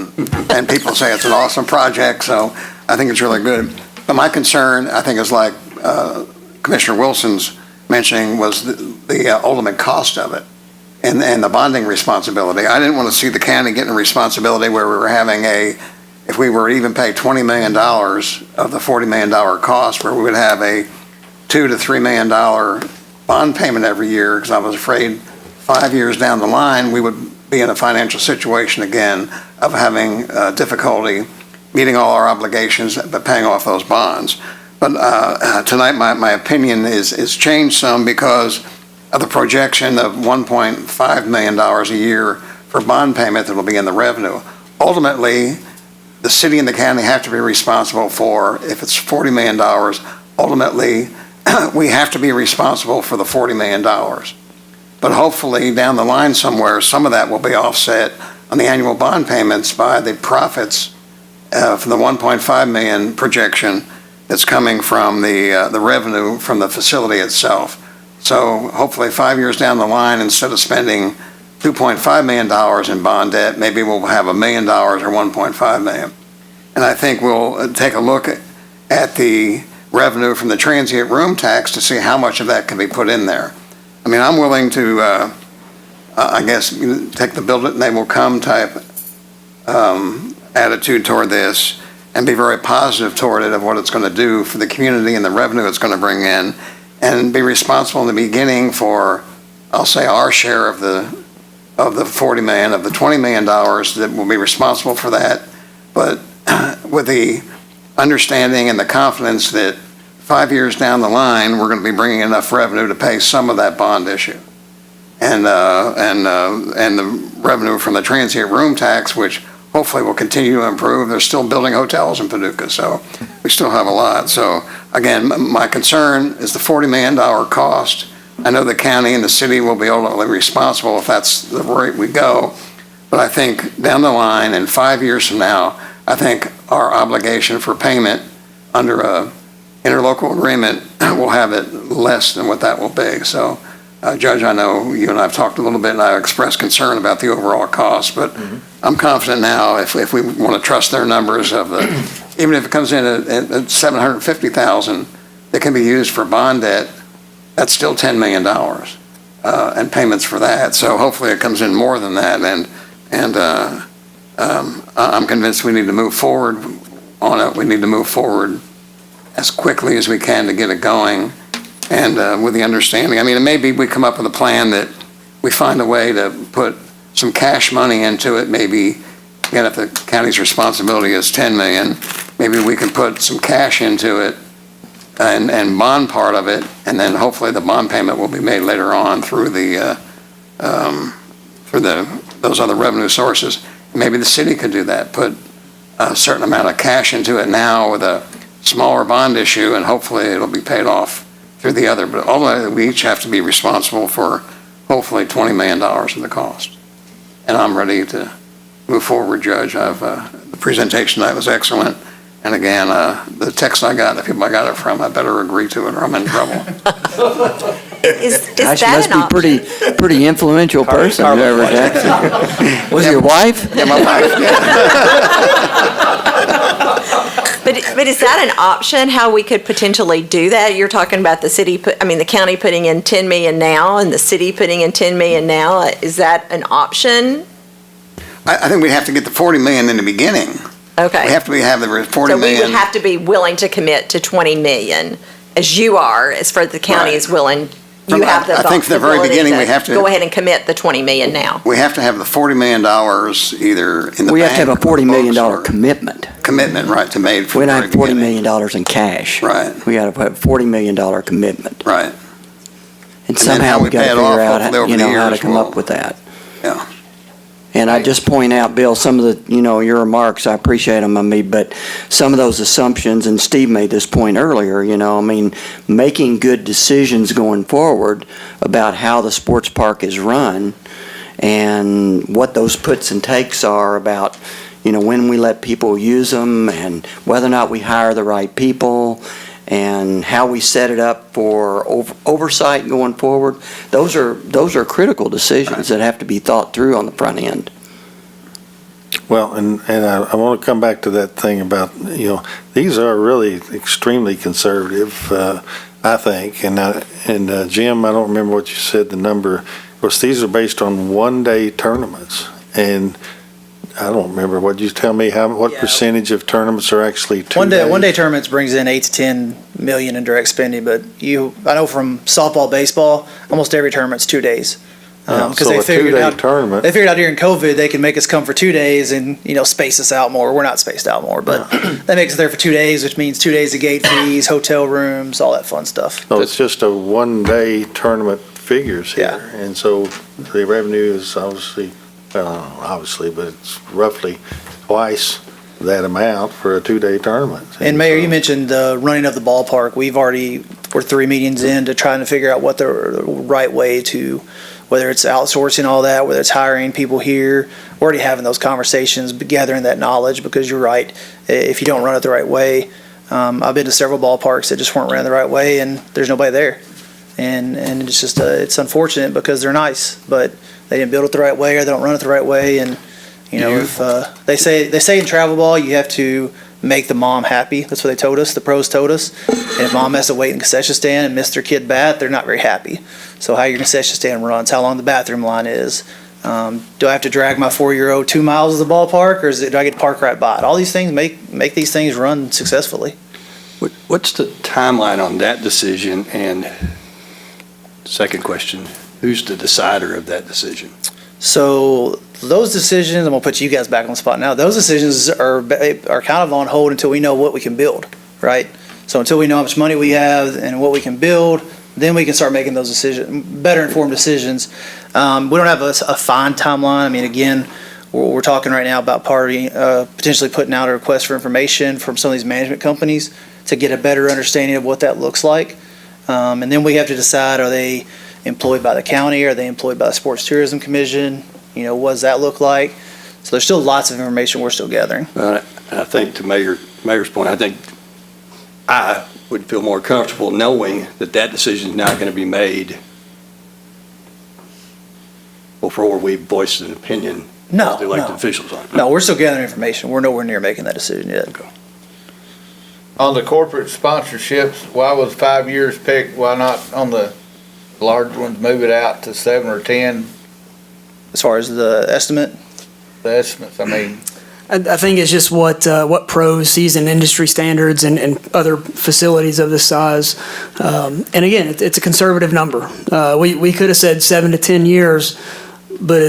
and people say it's an awesome project, so I think it's really good. But my concern, I think, is like Commissioner Wilson's mentioning, was the ultimate cost of it and the bonding responsibility. I didn't want to see the county getting a responsibility where we were having if we were to even pay $20 million of the $40 million cost, where we would have a $2 to $3 million bond payment every year, because I was afraid 5 years down the line, we would be in a financial situation again of having difficulty meeting all our obligations, but paying off those bonds. But tonight, my opinion is changed some because of the projection of $1.5 million a year for bond payment that will be in the revenue. Ultimately, the city and the county have to be responsible for, if it's $40 million, ultimately, we have to be responsible for the $40 million. But hopefully, down the line somewhere, some of that will be offset on the annual bond payments by the profits from the 1.5 million projection that's coming from the revenue from the facility itself. So hopefully 5 years down the line, instead of spending $2.5 million in bond debt, maybe we'll have $1 million or 1.5 million. And I think we'll take a look at the revenue from the transient room tax to see how much of that can be put in there. I mean, I'm willing to, I guess, take the build it and they will come type attitude toward this and be very positive toward it of what it's going to do for the community and the revenue it's going to bring in, and be responsible in the beginning for, I'll say, our share of the 40 million, of the $20 million that will be responsible for that, but with the understanding and the confidence that 5 years down the line, we're going to be bringing enough revenue to pay some of that bond issue. And the revenue from the transient room tax, which hopefully will continue to improve. They're still building hotels in Paducah, so we still have a lot. So again, my concern is the $40 million cost. I know the county and the city will be ultimately responsible if that's the rate we go. But I think down the line, in 5 years from now, I think our obligation for payment under a interlocal agreement will have it less than what that will be. So, Judge, I know you and I have talked a little bit, and I expressed concern about the overall cost, but I'm confident now if we want to trust their numbers of even if it comes in at $750,000 that can be used for bond debt, that's still $10 million and payments for that. So hopefully it comes in more than that, and I'm convinced we need to move forward on it. We need to move forward as quickly as we can to get it going, and with the understanding, I mean, maybe we come up with a plan that we find a way to put some cash money into it. Maybe, again, if the county's responsibility is $10 million, maybe we can put some cash into it and bond part of it, and then hopefully the bond payment will be made later on through those other revenue sources. Maybe the city could do that, put a certain amount of cash into it now with a smaller bond issue, and hopefully it'll be paid off through the other. But ultimately, we each have to be responsible for hopefully $20 million of the cost. And I'm ready to move forward, Judge. The presentation tonight was excellent. And again, the text I got, the people I got it from, I better agree to it or I'm in trouble. Is Gosh, you that must an be option? pretty influential person, whoever that. Was it your wife? Yeah, my wife. But is that an option, how we could potentially do that? You're talking about the city, the county putting in 10 million now and the city putting in 10 million now. Is that an option? I think we have to get the 40 million in the beginning. Okay. We have to have the 40 So we million. would have to be willing to commit to 20 million, as you are, as far as the county is willing. You have the I think from the very ability beginning, we have to. go ahead and commit the 20 million now. We have to have the $40 million either in the bank. We have to have a $40 million or commitment. commitment, right, to made from We the don't very have $40 beginning. million in cash. Right. We got to put a $40 million commitment. Right. And then somehow how we we got to pay it figure off, out, hopefully over how the to years come will- up with that. Yeah. And I just point out, Bill, some of the, your remarks, I appreciate them on me, but some of those assumptions, and Steve made this point earlier, making good decisions going forward about how the sports park is run and what those puts and takes are about, when we let people use them and whether or not we hire the right people and how we set it up for oversight going forward. Those are critical decisions that have to be thought through on the front end. Well, and I want to come back to that thing about, these are really extremely conservative, I think. And Jim, I don't remember what you said, the number. Of course, these are based on one-day tournaments. And I don't remember, what did you tell me, what percentage of tournaments are actually 2 days? One day tournaments brings in 8 to 10 million in direct spending, but I know from softball, baseball, almost every tournament's 2 days. Yeah, Because so they a figured two-day out tournament. They figured out during COVID they can make us come for 2 days and space us out more. We're not spaced out more, but that makes us there for 2 days, which means 2 days of gate fees, hotel rooms, all that fun stuff. So it's just a one-day tournament figures here. Yeah. And so the revenue is obviously, but it's roughly twice that amount for a 2-day tournament. And Mayor, you mentioned the running of the ballpark. We're 3 meetings in to trying to figure out what the right way to, whether it's outsourcing all that, whether it's hiring people here. We're already having those conversations, gathering that knowledge, because you're right. If you don't run it the right way, I've been to several ballparks that just weren't running the right way, and there's nobody there. And it's just, it's unfortunate because they're nice, but they didn't build it the right way or they don't run it the right way. And, if they say in travel ball, you have to make the mom happy. That's what they told us. The pros told us. And if mom has to wait in the concession stand and miss their kid bat, they're not very happy. So how your concession stand runs, how long the bathroom line is. Do I have to drag my 4-year-old 2 miles to the ballpark, or do I get to park right by it? All these things make these things run successfully. What's the timeline on that decision? And second question, who's the decider of that decision? So those decisions, I'm gonna put you guys back on the spot now. Those decisions are kind of on hold until we know what we can build, right? So until we know how much money we have and what we can build, then we can start making those decisions, better informed decisions. We don't have a fine timeline. I mean, again, we're talking right now about potentially putting out a request for information from some of these management companies to get a better understanding of what that looks like. And then we have to decide, are they employed by the county? Are they employed by the Sports Tourism Commission? What does that look like? So there's still lots of information we're still gathering. I think to Mayor's point, I think I would feel more comfortable knowing that decision is not going to be made before we voice an opinion as the elected officials on it. No, we're still gathering information. We're nowhere near making that decision yet. Okay. On the corporate sponsorships, why was 5 years picked? Why not on the large ones, move it out to 7 or 10? As far as the estimate? The estimates, I mean. I think it's just what pros sees in industry standards and other facilities of this size. And again, it's a conservative number. We could have said 7 to 10 years, but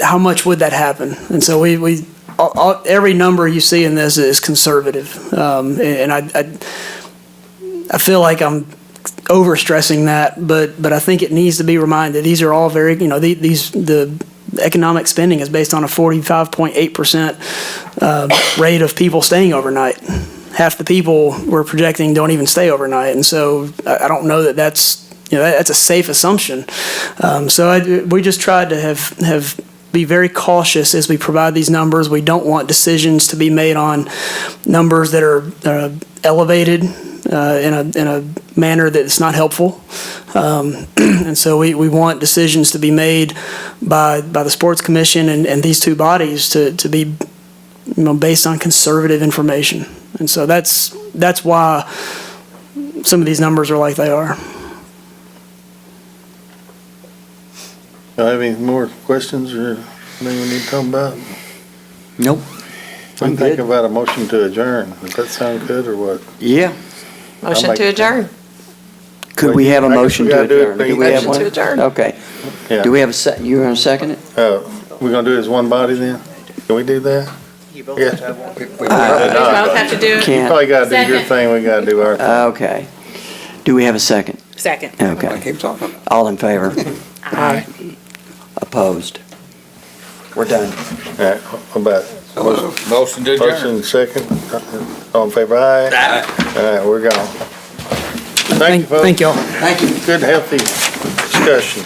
how much would that happen? And so every number you see in this is conservative. And I feel like I'm overstressing that, but I think it needs to be reminded, these are all very, the economic spending is based on a 45.8% rate of people staying overnight. Half the people we're projecting don't even stay overnight, and so I don't know that that's a safe assumption. We just tried to have be very cautious as we provide these numbers. We don't want decisions to be made on numbers that are elevated in a manner that's not helpful. And so we want decisions to be made by the Sports Commission and these two bodies to be based on conservative information. And so that's why some of these numbers are like they are. Do I have any more questions or anything we need to talk about? Nope. I'm thinking about a motion to adjourn. Does that sound good or what? Yeah. Motion to adjourn. Could we have a motion to adjourn? Do we have Motion to one? adjourn. Okay. Yeah. Do we have you going to second it? We're gonna do it as one body then? Can we do that? You both Yeah. have to have one. We both have to do it. You Can't. probably gotta do your thing, we gotta do our thing. Okay. Do we have a second? Second. Okay. Keep talking. All in favor? Aye. Opposed? We're done. All right, how about, Motion to adjourn. motion second, all in favor, aye? Aye. All right, we're gone. Thank you, folks. Thank y'all. Thank you. Good, healthy discussion.